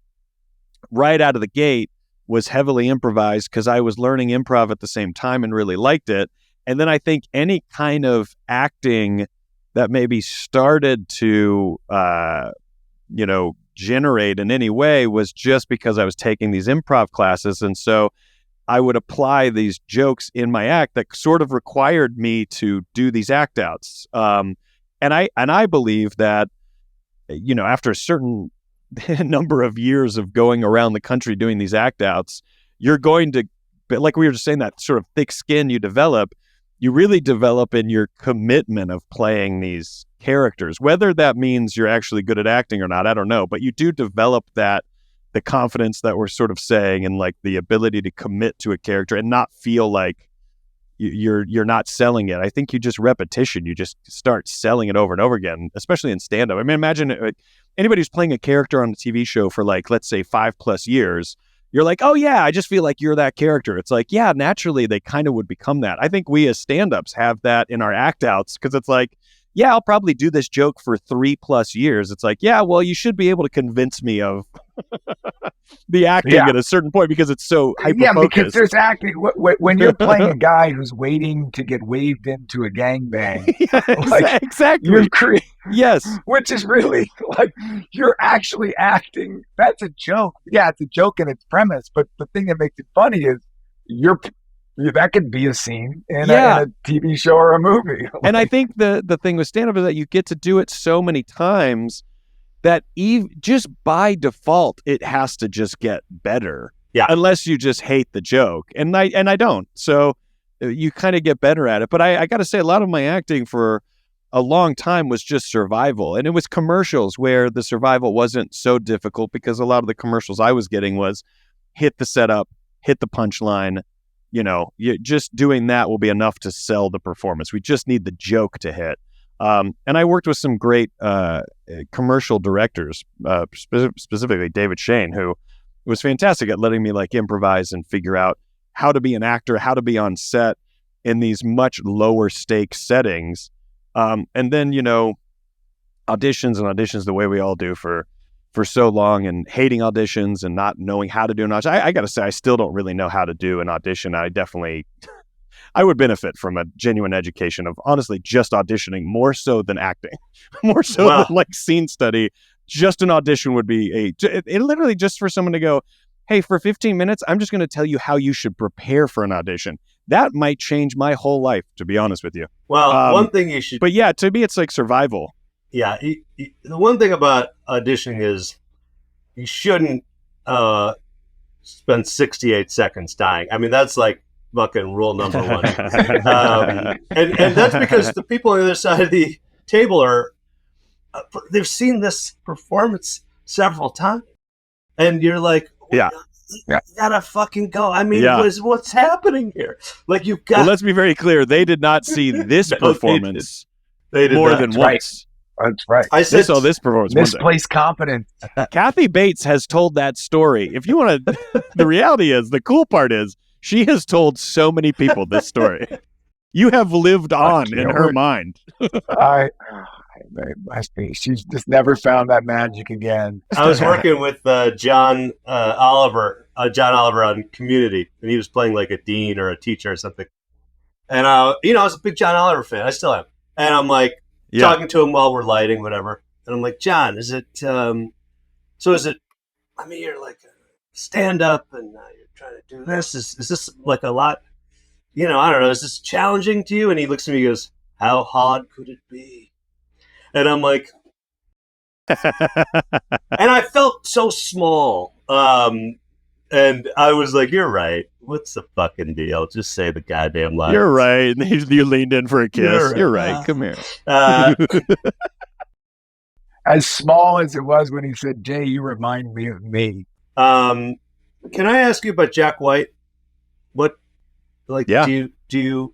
right out of the gate was heavily improvised because I was learning improv at the same time and really liked it. And then I think any kind of acting that maybe started to, generate in any way was just because I was taking these improv classes. And so I would apply these jokes in my act that sort of required me to do these act outs. And I believe that, after a certain number of years of going around the country doing these act outs, you're going to, like we were just saying, that sort of thick skin you develop, you really develop in your commitment of playing these characters. Whether that means you're actually good at acting or not, I don't know, but you do develop the confidence that we're sort of saying, and like the ability to commit to a character and not feel like you're not selling it. I think you just repetition. You just start selling it over and over again, especially in stand-up. I mean, imagine anybody who's playing a character on a TV show for like, let's say 5+ years, you're like, oh yeah, I just feel like you're that character. It's like, yeah, naturally they kind of would become that. I think we as stand-ups have that in our act outs because it's like, yeah, I'll probably do this joke for 3+ years. It's like, yeah, well, you should be able to convince me of the acting Yeah. at a certain point because it's so Yeah, because hyper-focused. there's acting. When you're playing a guy who's waiting to get waved into a gangbang, Yeah, exactly. you're creating, Yes. which is really like you're actually acting. That's a joke. Yeah, it's a joke in its premise, but the thing that makes it funny is that could be a scene in a TV show or a movie. And I think the thing with stand-up is that you get to do it so many times that just by default, it has to just get better. Yeah. Unless you just hate the joke. And I don't. So you kind of get better at it. But I got to say, a lot of my acting for a long time was just survival. And it was commercials where the survival wasn't so difficult because a lot of the commercials I was getting was hit the setup, hit the punchline. Just doing that will be enough to sell the performance. We just need the joke to hit. And I worked with some great commercial directors, specifically David Shane, who was fantastic at letting me improvise and figure out how to be an actor, how to be on set in these much lower stakes settings. And then, auditions the way we all do for so long, and hating auditions and not knowing how to do an audition. I got to say, I still don't really know how to do an audition. I would benefit from a genuine education of honestly just auditioning more so than acting, more so than scene study. Just an audition would be it literally just for someone to go, hey, for 15 minutes, I'm just going to tell you how you should prepare for an audition. That might change my whole life, to be honest with you. Well, one thing you should... But yeah, to me, it's like survival. Yeah. The one thing about auditioning is you shouldn't spend 68 seconds dying. I mean, that's like fucking rule number one. And that's because the people on the other side of the table they've seen this performance several times. And you're like, yeah, you gotta fucking go. I mean, what's happening here? Like, you've got... Well, let's be very clear. They did not see this performance they did more not. than That's once. That's right. I saw this performance. Misplaced confidence. Kathy Bates has told that story. If you want to, the reality is, the cool part is, she has told so many people this story. You have lived on in her mind. She's just never found that magic again. I was working with John Oliver on Community, and he was playing like a dean or a teacher or something. And I was a big John Oliver fan. I still am. And I'm like talking to him while we're lighting, whatever. And I'm like, John, is it? Is it? I mean, you're like a stand-up, and you're trying to do this. Is this like a lot? I don't know. Is this challenging to you? And he looks at me and goes, how hard could it be? And I'm like, and I felt so small. And I was like, you're right. What's the fucking deal? Just say the goddamn line. You're right. You leaned in for a kiss. You're right. Come here. As small as it was when he said, Jay, you remind me of me. Can I ask you about Jack White? What, do you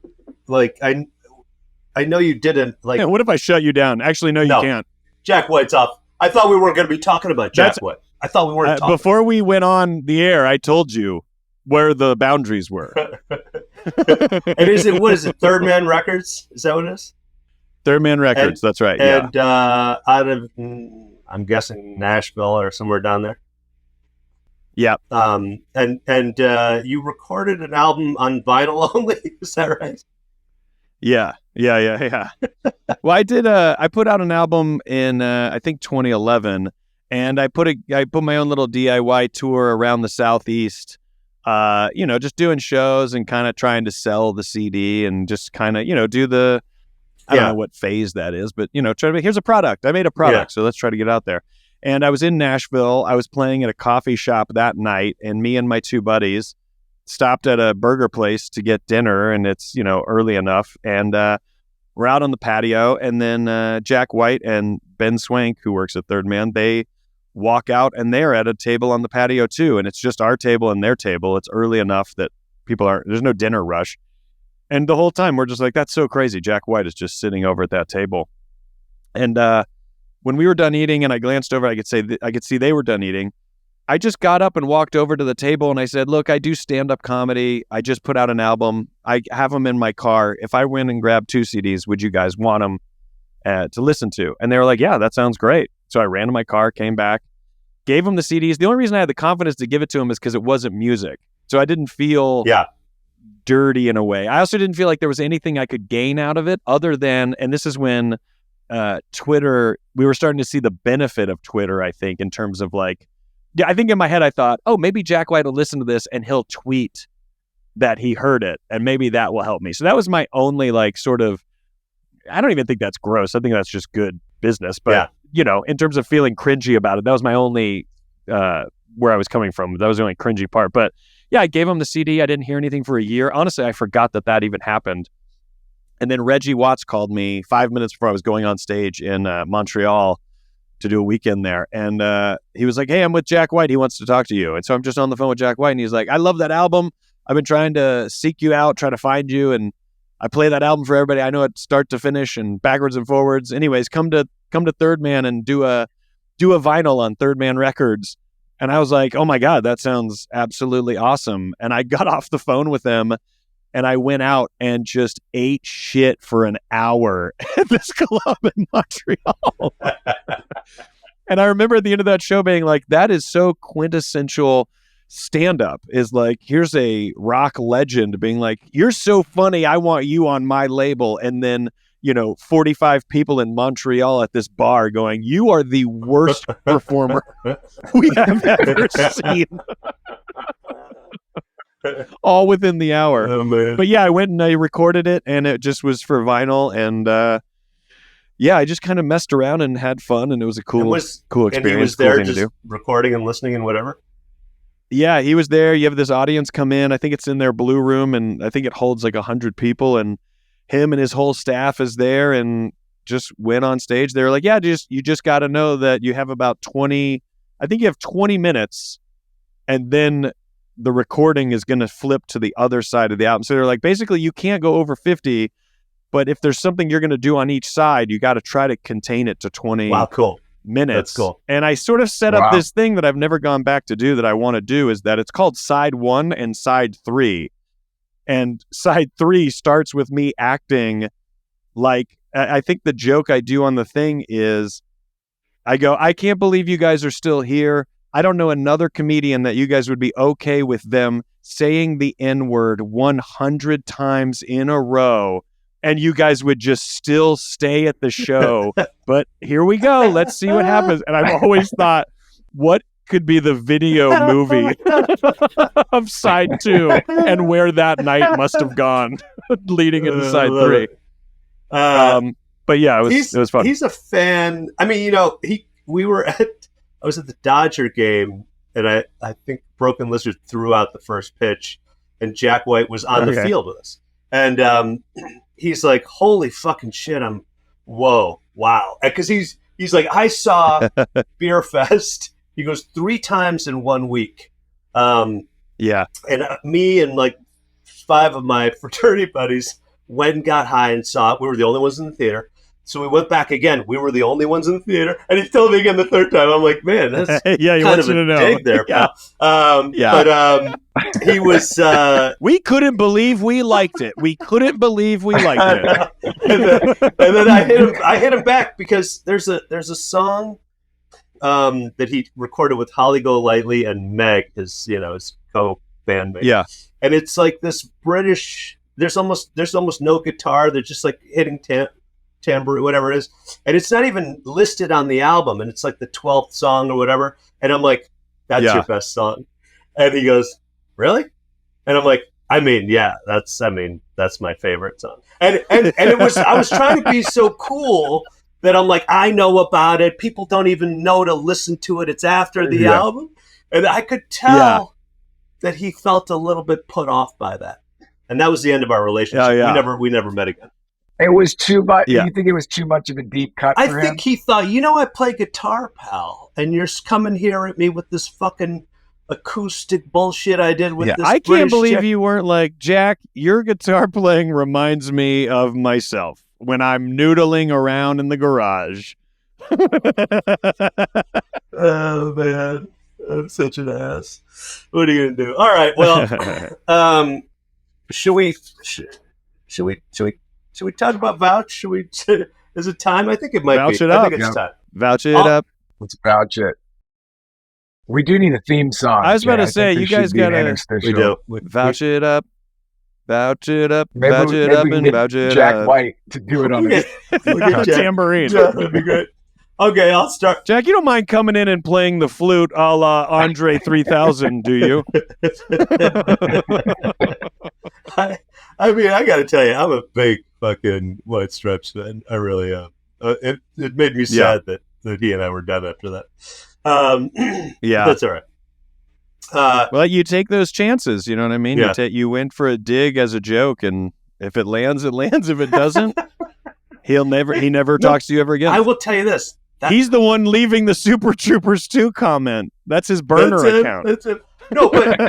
I know you didn't like. Yeah, what if I shut you down? Actually, no, you can't. Jack White's off. I thought we weren't going to be talking about Jack White. I thought we weren't talking. Before we went on the air, I told you where the boundaries were. And what is it? Third Man Records? Is that what it is? Third Man Records. That's right. And out of, I'm guessing Nashville or somewhere down there. Yeah. And you recorded an album on vinyl only. Is that right? Yeah. Well, I did. I put out an album in I think 2011, and I put my own little DIY tour around the Southeast. Just doing shows and kind of trying to sell the CD and just kind of do the. I don't know what phase that is, but try to here's a product. I made a product, so let's try to get out there. And I was in Nashville. I was playing at a coffee shop that night, and me and my two buddies stopped at a burger place to get dinner, and it's early enough, and we're out on the patio, and then Jack White and Ben Swank, who works at Third Man, they walk out, and they're at a table on the patio too, and it's just our table and their table. It's early enough that there's no dinner rush, and the whole time we're just like, that's so crazy. Jack White is just sitting over at that table, and when we were done eating, and I glanced over, I could see they were done eating. I just got up and walked over to the table and I said, look, I do stand-up comedy. I just put out an album. I have them in my car. If I went and grabbed 2 CDs, would you guys want them? to listen to. And they were like, yeah, that sounds great. So I ran to my car, came back, gave them the CDs. The only reason I had the confidence to give it to them is because it wasn't music. So I didn't feel dirty in a way. I also didn't feel like there was anything I could gain out of it other than, and this is when Twitter, we were starting to see the benefit of Twitter, I think, in terms of like, I think in my head I thought, oh, maybe Jack White will listen to this and he'll tweet that he heard it, and maybe that will help me. So that was my only like sort of, I don't even think that's gross. I think that's just good business. But, in terms of feeling cringy about it, that was my only, where I was coming from. That was the only cringy part. But yeah, I gave him the CD. I didn't hear anything for a year. Honestly, I forgot that even happened. And then Reggie Watts called me 5 minutes before I was going on stage in Montreal to do a weekend there. And he was like, hey, I'm with Jack White. He wants to talk to you. And so I'm just on the phone with Jack White. And he's like, I love that album. I've been trying to seek you out, try to find you. And I play that album for everybody. I know it start to finish and backwards and forwards. Anyways, come to Third Man and do a vinyl on Third Man Records. And I was like, oh my God, that sounds absolutely awesome. And I got off the phone with him and I went out and just ate shit for an hour at this club in Montreal. And I remember at the end of that show being like, that is so quintessential stand-up, is like, here's a rock legend being like, you're so funny, I want you on my label. And then, 45 people in Montreal at this bar going, you are the worst performer we have ever seen. All within the hour. Oh, man. But yeah, I went and I recorded it, and it just was for vinyl. And I just kind of messed around and had fun, and it was a cool experience. And he was there just recording and listening and whatever? Yeah, he was there. You have this audience come in. I think it's in their blue room, and I think it holds like 100 people, and him and his whole staff is there and just went on stage. They were like, yeah, you just got to know that you have about 20 minutes, and then the recording is going to flip to the other side of the album. So they're like, basically, you can't go over 50, but if there's something you're going to do on each side, you got to try to contain it to 20 minutes. That's cool. And I sort of set up this thing that I've never gone back to do that I want to do, is that it's called side 1 and side 3. And side 3 starts with me acting like, I think the joke I do on the thing is, I go, I can't believe you guys are still here. I don't know another comedian that you guys would be okay with them saying the N-word 100 times in a row, and you guys would just still stay at the show. But here we go. Let's see what happens. And I've always thought, what could be the video movie of side 2 and where that night must have gone leading into side 3. But yeah, it was fun. He's a fan. I mean, I was at the Dodger game, and I think Broken Lizard threw out the first pitch, and Jack White was on the field with us. And he's like, holy fucking shit, wow. Because he's like, I saw Beer Fest. He goes 3 times in 1 week. And me and like 5 of my fraternity buddies went and got high and saw it. We were the only ones in the theater. So we went back again. We were the only ones in the theater. And he's telling me again the 3rd time. I'm like, man, that's kind of a dig there, pal. But he was... we couldn't believe we liked it. We couldn't believe we liked it. and then I hit him back because there's a song that he recorded with Holly Golightly and Meg, his co-bandmate. Yeah. And it's like this British... There's almost no guitar. They're just like hitting tambourine, whatever it is, and it's not even listed on the album, and it's like the 12th song or whatever, and I'm like, that's your best song? And he goes, really? And I'm like, that's my favorite song. And it was, I was trying to be so cool that I'm like, I know about it, people don't even know to listen to it, it's after the album, and I could tell that he felt a little bit put off by that, and that was the end of our relationship. We never met again. It was too much. You think it was too much of a deep cut for him? I think he thought, I play guitar, pal, and you're coming here at me with this fucking acoustic bullshit I did with this. I can't believe you weren't like, Jack, your guitar playing reminds me of myself when I'm noodling around in the garage. Oh, man. I'm such an ass. What are you going to do? All right, well, should we talk about Vouch? Is it time? I think it might Vouch be. it I up. think it's time. Vouch it Oh. up. Let's vouch it. We do need a theme song. I was about to Jay. say, think there you guys should be an gotta- interstitial. We do. Vouch it up. Vouch it up. Maybe Vouch we, it maybe up we can and get vouch it Jack up. White to do it on Okay. a We'll get Jack. Tambourine. Yeah, that'd be great. Okay, I'll start. Jack, you don't mind coming in and playing the flute a la Andre 3000, do you? I mean, I got to tell you, I'm a big fucking White Stripes fan. I really am. It made me sad that he and I were done after that. Yeah. That's all right. Well, you take those chances, you know what I mean? Yeah. You went for a dig as a joke, and if it lands, it lands. If it doesn't, he never talks to you ever again. I will tell you this. He's the one leaving the Super Troopers 2 comment. That's his burner account. That's it. No, but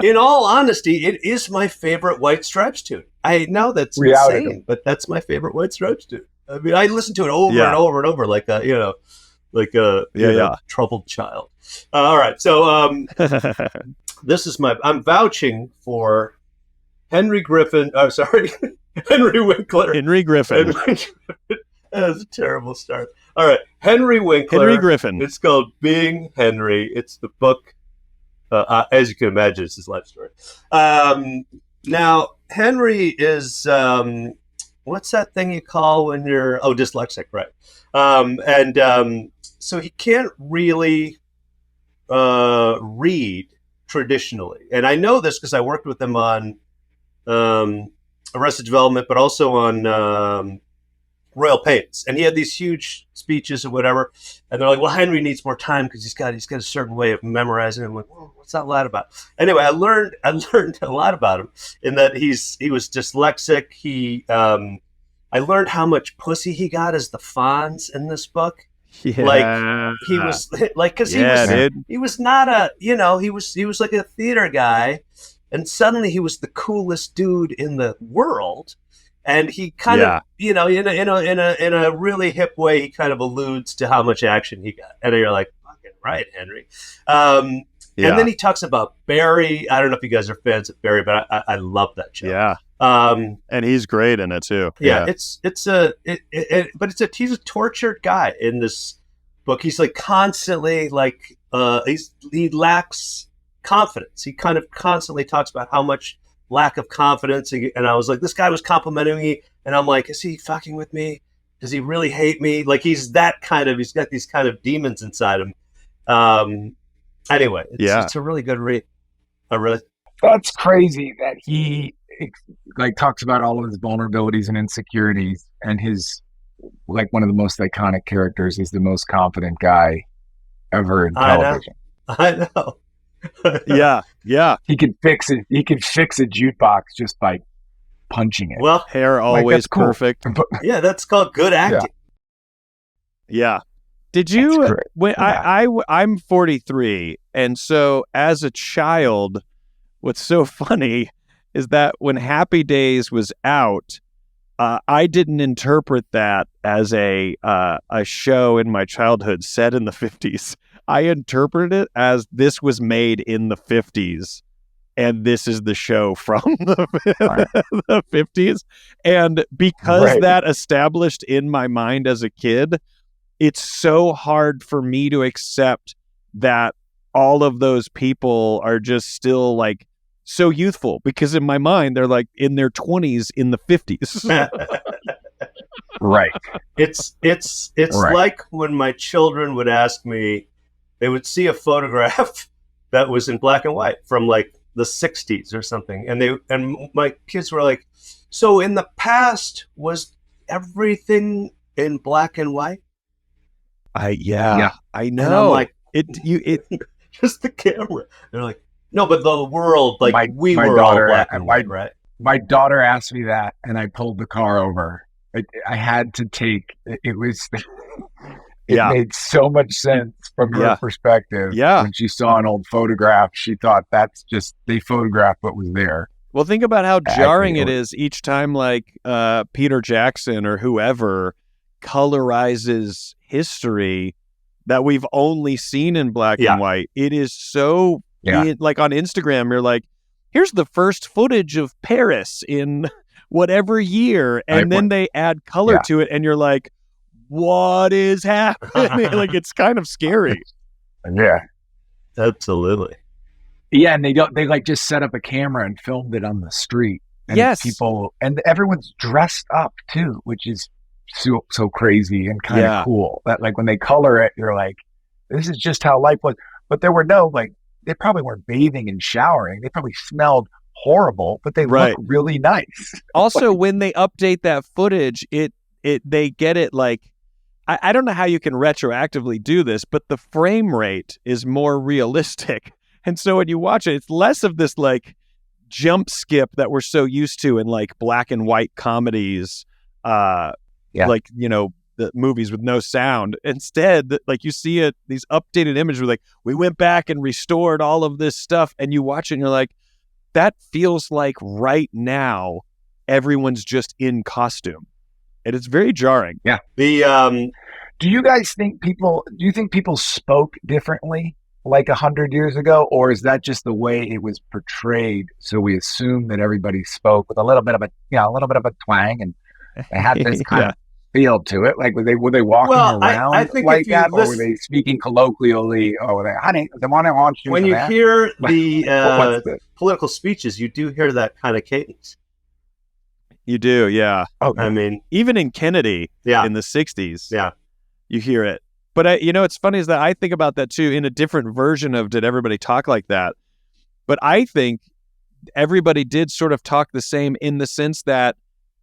in all honesty, it is my favorite White Stripes tune. I know that's insane, but that's my favorite White Stripes tune. I mean, I listen to it over and over and over, like a troubled child. All right, so this is I'm vouching for Henry Griffin. Oh, sorry, Henry Winkler. Henry Griffin. That was a terrible start. All right, Henry Winkler. Henry Griffin. It's called Being Henry. It's the book. As you can imagine, it's his life story. Now, Henry is what's that thing you call when you're dyslexic, right? So he can't really read traditionally, and I know this because I worked with him on Arrested Development, but also on Royal Pains, and he had these huge speeches or whatever, and they're like, "Well, Henry needs more time because he's got a certain way of memorizing." I'm like, "Well, what's that lot about?" Anyway, I learned a lot about him in that he was dyslexic. I learned how much pussy he got as the Fonz in this book. Yeah. Like he was like because he was not a he was like a theater guy, and suddenly he was the coolest dude in the world. And he kind of, in a really hip way, he kind of alludes to how much action he got. And you're like, fucking right, Henry. And then he talks about Barry. I don't know if you guys are fans of Barry, but I love that show. Yeah. And he's great in it too. Yeah. He's a tortured guy in this book. He's like constantly like he lacks confidence. He kind of constantly talks about how much lack of confidence, and I was like, this guy was complimenting me, and I'm like, is he fucking with me? Does he really hate me? Like he's got these kind of demons inside him. Anyway, it's a really good read. That's crazy that he like talks about all of his vulnerabilities and insecurities, and his like one of the most iconic characters is the most confident guy ever in television. I know. Yeah. He could fix it. He could fix a jukebox just by punching it. Well, hair always cool. perfect. Yeah, that's called good acting. Yeah. Did you? I'm 43, and so as a child, what's so funny is that when Happy Days was out, I didn't interpret that as a show in my childhood set in the 50s. I interpreted it as this was made in the 50s, and this is the show from the 50s. And because that established in my mind as a kid, it's so hard for me to accept that all of those people are just still like so youthful, because in my mind, they're like in their 20s in the 50s. Right. It's like when my children would ask me, they would see a photograph that was in black and white from like the 60s or something. And my kids were like, so in the past, was everything in black and white? I know. And I'm like, it just the camera. They're like, no, but the world, like we my were daughter, all black and white, right? My daughter asked me that, and I pulled the car over. I had to take it was. It made so much sense from her perspective. Yeah. When she saw an old photograph, she thought that's just they photographed what was there. Well, think about how jarring it is each time, like Peter Jackson or whoever colorizes history that we've only seen in black and white. It is so like on Instagram, you're like, here's the first footage of Paris in whatever year, and then they add color to it, and you're like, what is happening? Like, it's kind of scary. Yeah. Absolutely. Yeah, and they like just set up a camera and filmed it on the street. And people, and everyone's dressed up too, which is so crazy and kind of cool. That like when they color it, you're like, this is just how life was. But there were no they probably weren't bathing and showering. They probably smelled horrible, but they look really nice. Also, when they update that footage, they get it like, I don't know how you can retroactively do this, but the frame rate is more realistic. And so when you watch it, it's less of this like jump skip that we're so used to in like black and white comedies, like, you know, the movies with no sound. Instead, like you see these updated images where like, we went back and restored all of this stuff, and you watch it and you're like, that feels like right now everyone's just in costume. And it's very jarring. Yeah. Do you guys think people spoke differently like 100 years ago, or is that just the way it was portrayed? So we assume that everybody spoke with a little bit of a twang, and they had this kind of feel to it. Like were they walking around I think like that, or were they speaking colloquially? Or were they, honey, the one I want you? When you hear the political speeches, you do hear that kind of cadence. You do, yeah. Okay. I mean, even in Kennedy, in the 60s, you hear it. But it's funny is that I think about that too in a different version of did everybody talk like that? But I think everybody did sort of talk the same in the sense that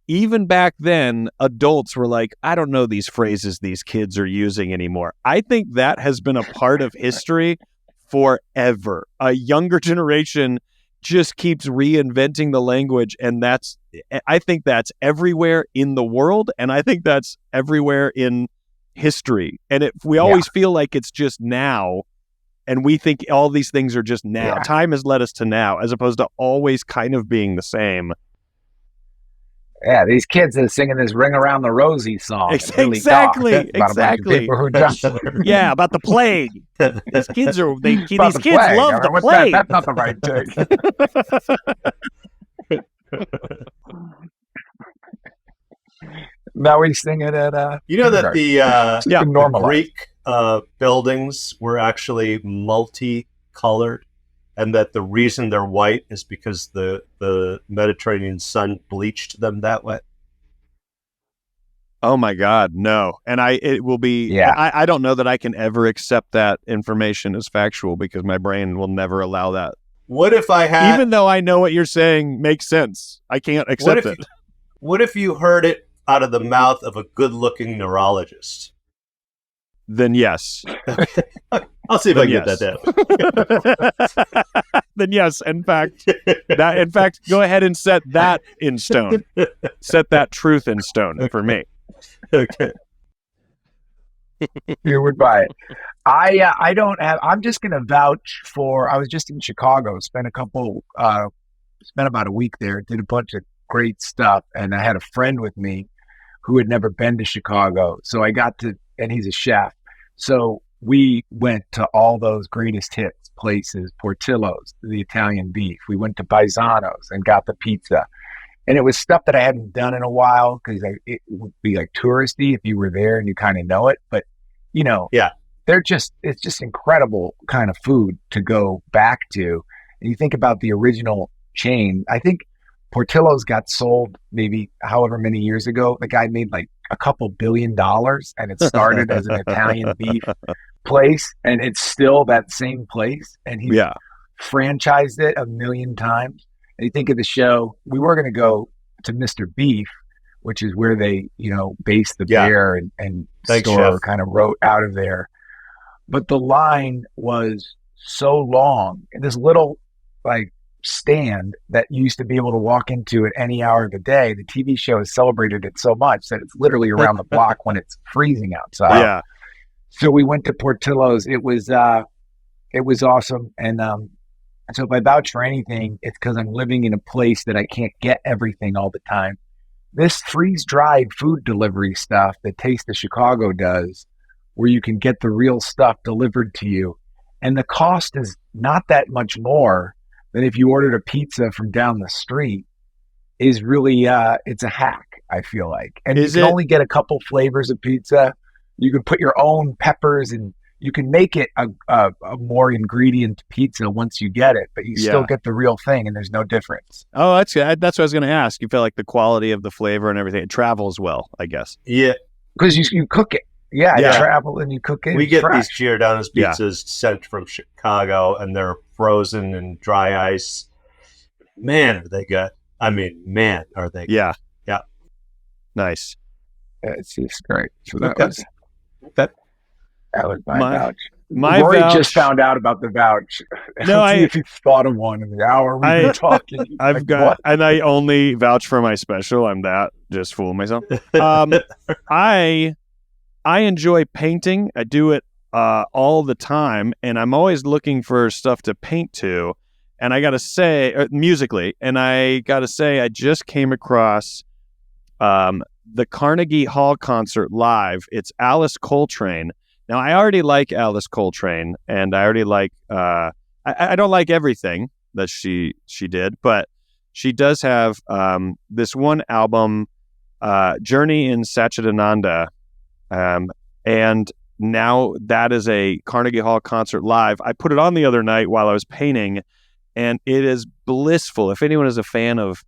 even back then, adults were like, I don't know these phrases these kids are using anymore. I think that has been a part of history forever. A younger generation just keeps reinventing the language, and I think that's everywhere in the world, and I think that's everywhere in history. And we always feel like it's just now, and we think all these things are just now. Time has led us to now, as opposed to always kind of being the same. Yeah, these kids are singing this "Ring Around the Rosie" song. Exactly. Yeah, about the plague. These kids love the plague. That's not the right thing. Now we sing it at you know that the Greek buildings were actually multicolored, and that the reason they're white is because the Mediterranean sun bleached them that way. Oh my God, no! And it will be. I don't know that I can ever accept that information as factual because my brain will never allow that. What if I had, even though I know what you're saying makes sense, I can't accept it. What if you heard it out of the mouth of a good-looking neurologist? Then yes. I'll see if I can get that down. Then yes, in fact, go ahead and set that in stone. Set that truth in stone for me. Okay. You would buy it. I'm just going to vouch for, I was just in Chicago, spent about a week there, did a bunch of great stuff. And I had a friend with me who had never been to Chicago. So and he's a chef. So we went to all those greatest hits places, Portillo's, the Italian beef. We went to Paisano's and got the pizza. And it was stuff that I hadn't done in a while because it would be like touristy if you were there and you kind of know it. But, it's just incredible kind of food to go back to. And you think about the original chain. I think Portillo's got sold maybe however many years ago. The guy made like a couple $1 billion, and it started as an Italian beef place, and it's still that same place. And he franchised it 1 million times. And you think of the show, we were going to go to Mr. Beef, which is where they, base the bear and store kind of wrote out of there. But the line was so long, and this little stand that you used to be able to walk into at any hour of the day. The TV show has celebrated it so much that it's literally around the block when it's freezing outside. Yeah. So we went to Portillo's. It was awesome. And so if I vouch for anything, it's because I'm living in a place that I can't get everything all the time. This freeze-dried food delivery stuff that Taste of Chicago does, where you can get the real stuff delivered to you, and the cost is not that much more than if you ordered a pizza from down the street. is really it's a hack, I feel like. And Is you can it? only get a couple flavors of pizza. You can put your own peppers, and you can make it a more ingredient pizza once you get it, but you still Yeah. get the real thing, and there's no difference. Oh, that's good. That's what I was going to ask. You feel like the quality of the flavor and everything, it travels well, I guess. Yeah, Because you cook it. Yeah, Yeah. you travel and you cook it. we get fresh. these Giordano's Yeah. pizzas sent from Chicago, and they're frozen in dry ice. Man, are they good! I mean, man, are they good. Yeah. Yeah. Nice. It's just great. So that Okay. was Okay. that was my My- vouch. my Rory vouch- just found out about the vouch. No, See I- if he thought of one in the hour we've been talking. He's I've like, got, what? and I only vouch for my special. I'm that just fooling myself. I enjoy painting. I do it all the time, and I'm always looking for stuff to paint to. And I got to say, musically, and I got to say, I just came across the Carnegie Hall concert live. It's Alice Coltrane. Now, I already like Alice Coltrane, and I already like. I don't like everything that she did, but she does have this one album, Journey in Satchidananda, and now that is a Carnegie Hall concert live. I put it on the other night while I was painting, and it is blissful. If anyone is a fan of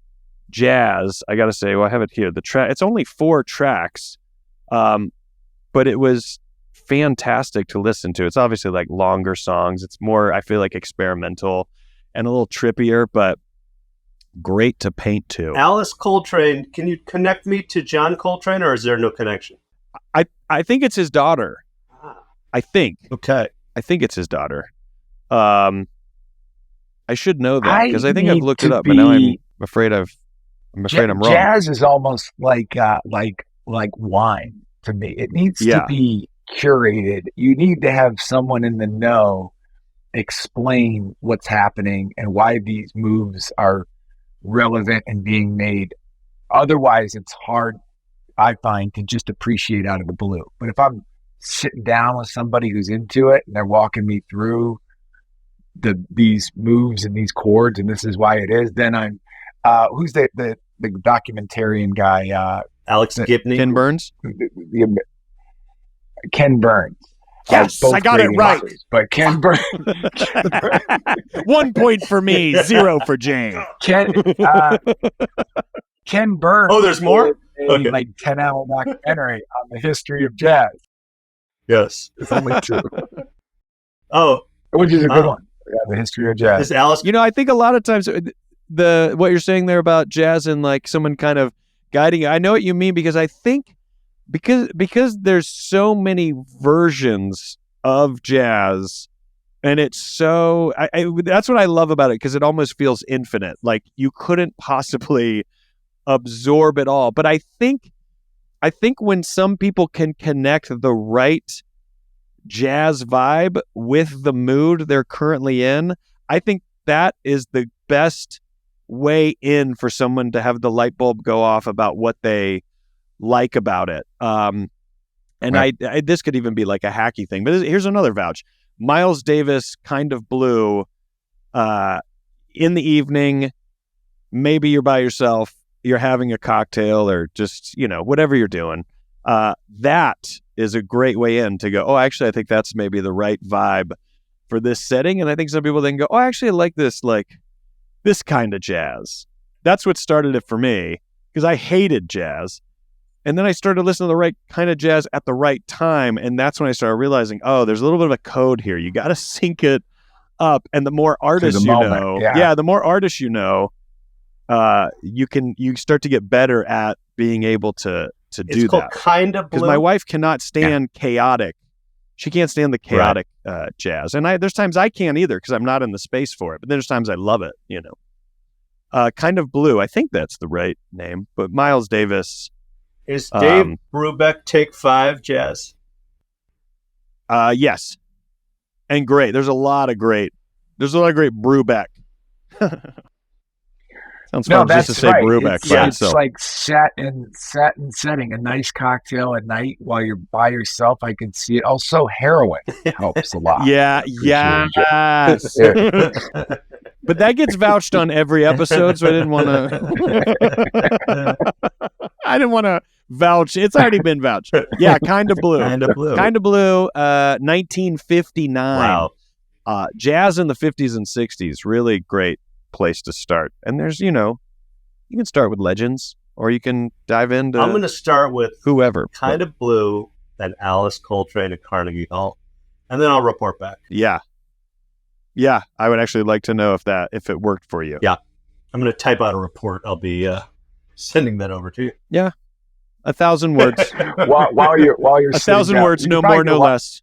jazz, I got to say, well, I have it here. It's only 4 tracks, but it was fantastic to listen to. It's obviously like longer songs. It's more, I feel like, experimental and a little trippier, but great to paint to. Alice Coltrane, can you connect me to John Coltrane, or is there no connection? I think it's his daughter. I think Okay. it's his daughter. I should know that I because I think I've need looked to it up, but now I'm be- afraid I'm wrong. Jazz is almost like wine to me. It needs to Yeah. be curated. You need to have someone in the know explain what's happening and why these moves are relevant and being made. Otherwise, it's hard, I find, to just appreciate out of the blue. But if I'm sitting down with somebody who's into it and they're walking me through these moves and these chords and this is why it is, then I'm who's the documentarian guy, Alex Gibney. Ken Burns. Ken Burns. Yes, Both I got it great right. answers, but Ken Burns, 1 point for me, 0 for Jane. Ken Burns. Oh, there's more? did Okay. like 10-hour documentary on the history of jazz. Yes. It's only 2, Oh, which is a good Wow. one. Yeah, the history of jazz. is Alice? You know, I think a lot of times what you're saying there about jazz and like someone kind of guiding you, I know what you mean, because I think because there's so many versions of jazz, and it's so that's what I love about it, because it almost feels infinite. Like you couldn't possibly absorb it all. But I think when some people can connect the right jazz vibe with the mood they're currently in, I think that is the best way in for someone to have the light bulb go off about what they like about it. And Right. I this could even be like a hacky thing, but here's another vouch. Miles Davis, Kind of Blue, in the evening, maybe you're by yourself, you're having a cocktail or just, whatever you're doing. That is a great way in to go, oh, actually, I think that's maybe the right vibe for this setting. And I think some people then go, oh, actually, I like this kind of jazz. That's what started it for me, because I hated jazz. And then I started listening to the right kind of jazz at the right time. And that's when I started realizing, oh, there's a little bit of a code here. You got to sync it up. And the more artists the you moment, know, yeah. the more artists you know, you start to get better at being able to It's do called that. Kind of Blue. Because my wife cannot stand chaotic. She can't stand the chaotic jazz. And there's times I can't either, because I'm not in the space for it. But there's times I love it, Kind of Blue. I think that's the right name. But Miles Davis. Is Dave Brubeck Take 5 jazz? Yes. And great. There's a lot of great Brubeck. Sounds fun just to say right. Brubeck It's, by it's itself. like set and setting, a nice cocktail at night while you're by yourself. I can see it. Also, heroin helps a lot. Yeah, Appreciate yes. Yeah. But that gets vouched on every episode, so I didn't want to. I didn't want to vouch. It's already been vouched. Yeah, Kind of Blue. Kind of Blue. Kind of Blue, 1959. Wow. Jazz in the 50s and 60s. Really great place to start. And there's, you can start with legends, or you can dive into I'm going to start with whoever. Kind of Blue and Alice Coltrane at Carnegie Hall, and then I'll report back. Yeah. Yeah, I would actually like to know if it worked for you. Yeah. I'm going to type out a report. I'll be sending that over to you. Yeah. 1,000 words. while you're 1,000 words, no more, no less.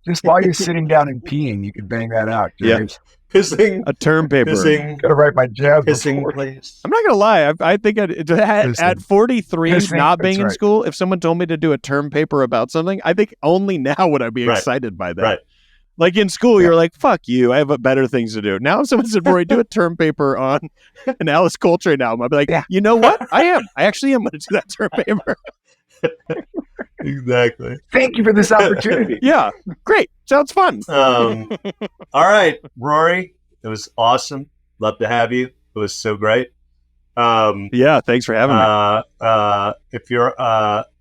Just while you're sitting down and peeing, you could bang that out. Yeah. James. Pissing. A term paper. Pissing. Gotta write my jazz Pissing, report. please. I'm not gonna lie. I think at 43, Pissing, not being that's in right. school, if someone told me to do a term paper about something, I think only now would I be Right. excited by that. Right. Like in school, you're like, "Fuck you! I have better things to do." Now, if someone said, "Rory, do a term paper on an Alice Coltrane album," I'd be like, Yeah. "You know what? I actually am going to do that term paper." Exactly. Thank you for this opportunity. Yeah, great. Sounds fun. All right, Rory. It was awesome. Love to have you. It was so great. Yeah, thanks for having me. If you're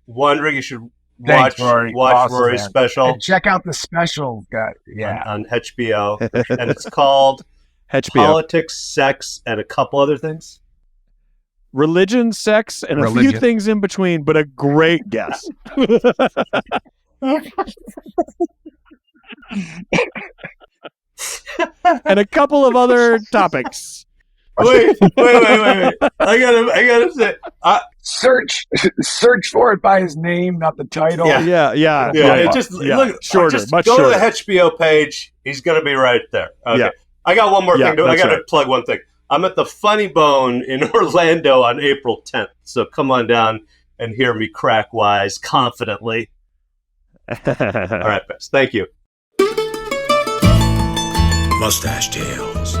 wondering, you should Thanks, watch Rory. watch Awesome, Rory's man. special And check out the special. Yeah. on HBO, and it's called HBO. Politics, Sex, and a couple other things. Religion, sex, and a few Religion. things in between, but a great guess. And a couple of other topics. Wait. I gotta say, Search for it by his name, not the title. Yeah. Yeah. it just look shorter, Just much go shorter. to the HBO page. He's gonna be right there. Okay. Yeah. I got one more Yeah, thing. I that's gotta right. plug one thing. I'm at the Funny Bone in Orlando on April 10th. So come on down and hear me crack wise confidently. All right, best. Thank you. Mustache Tales.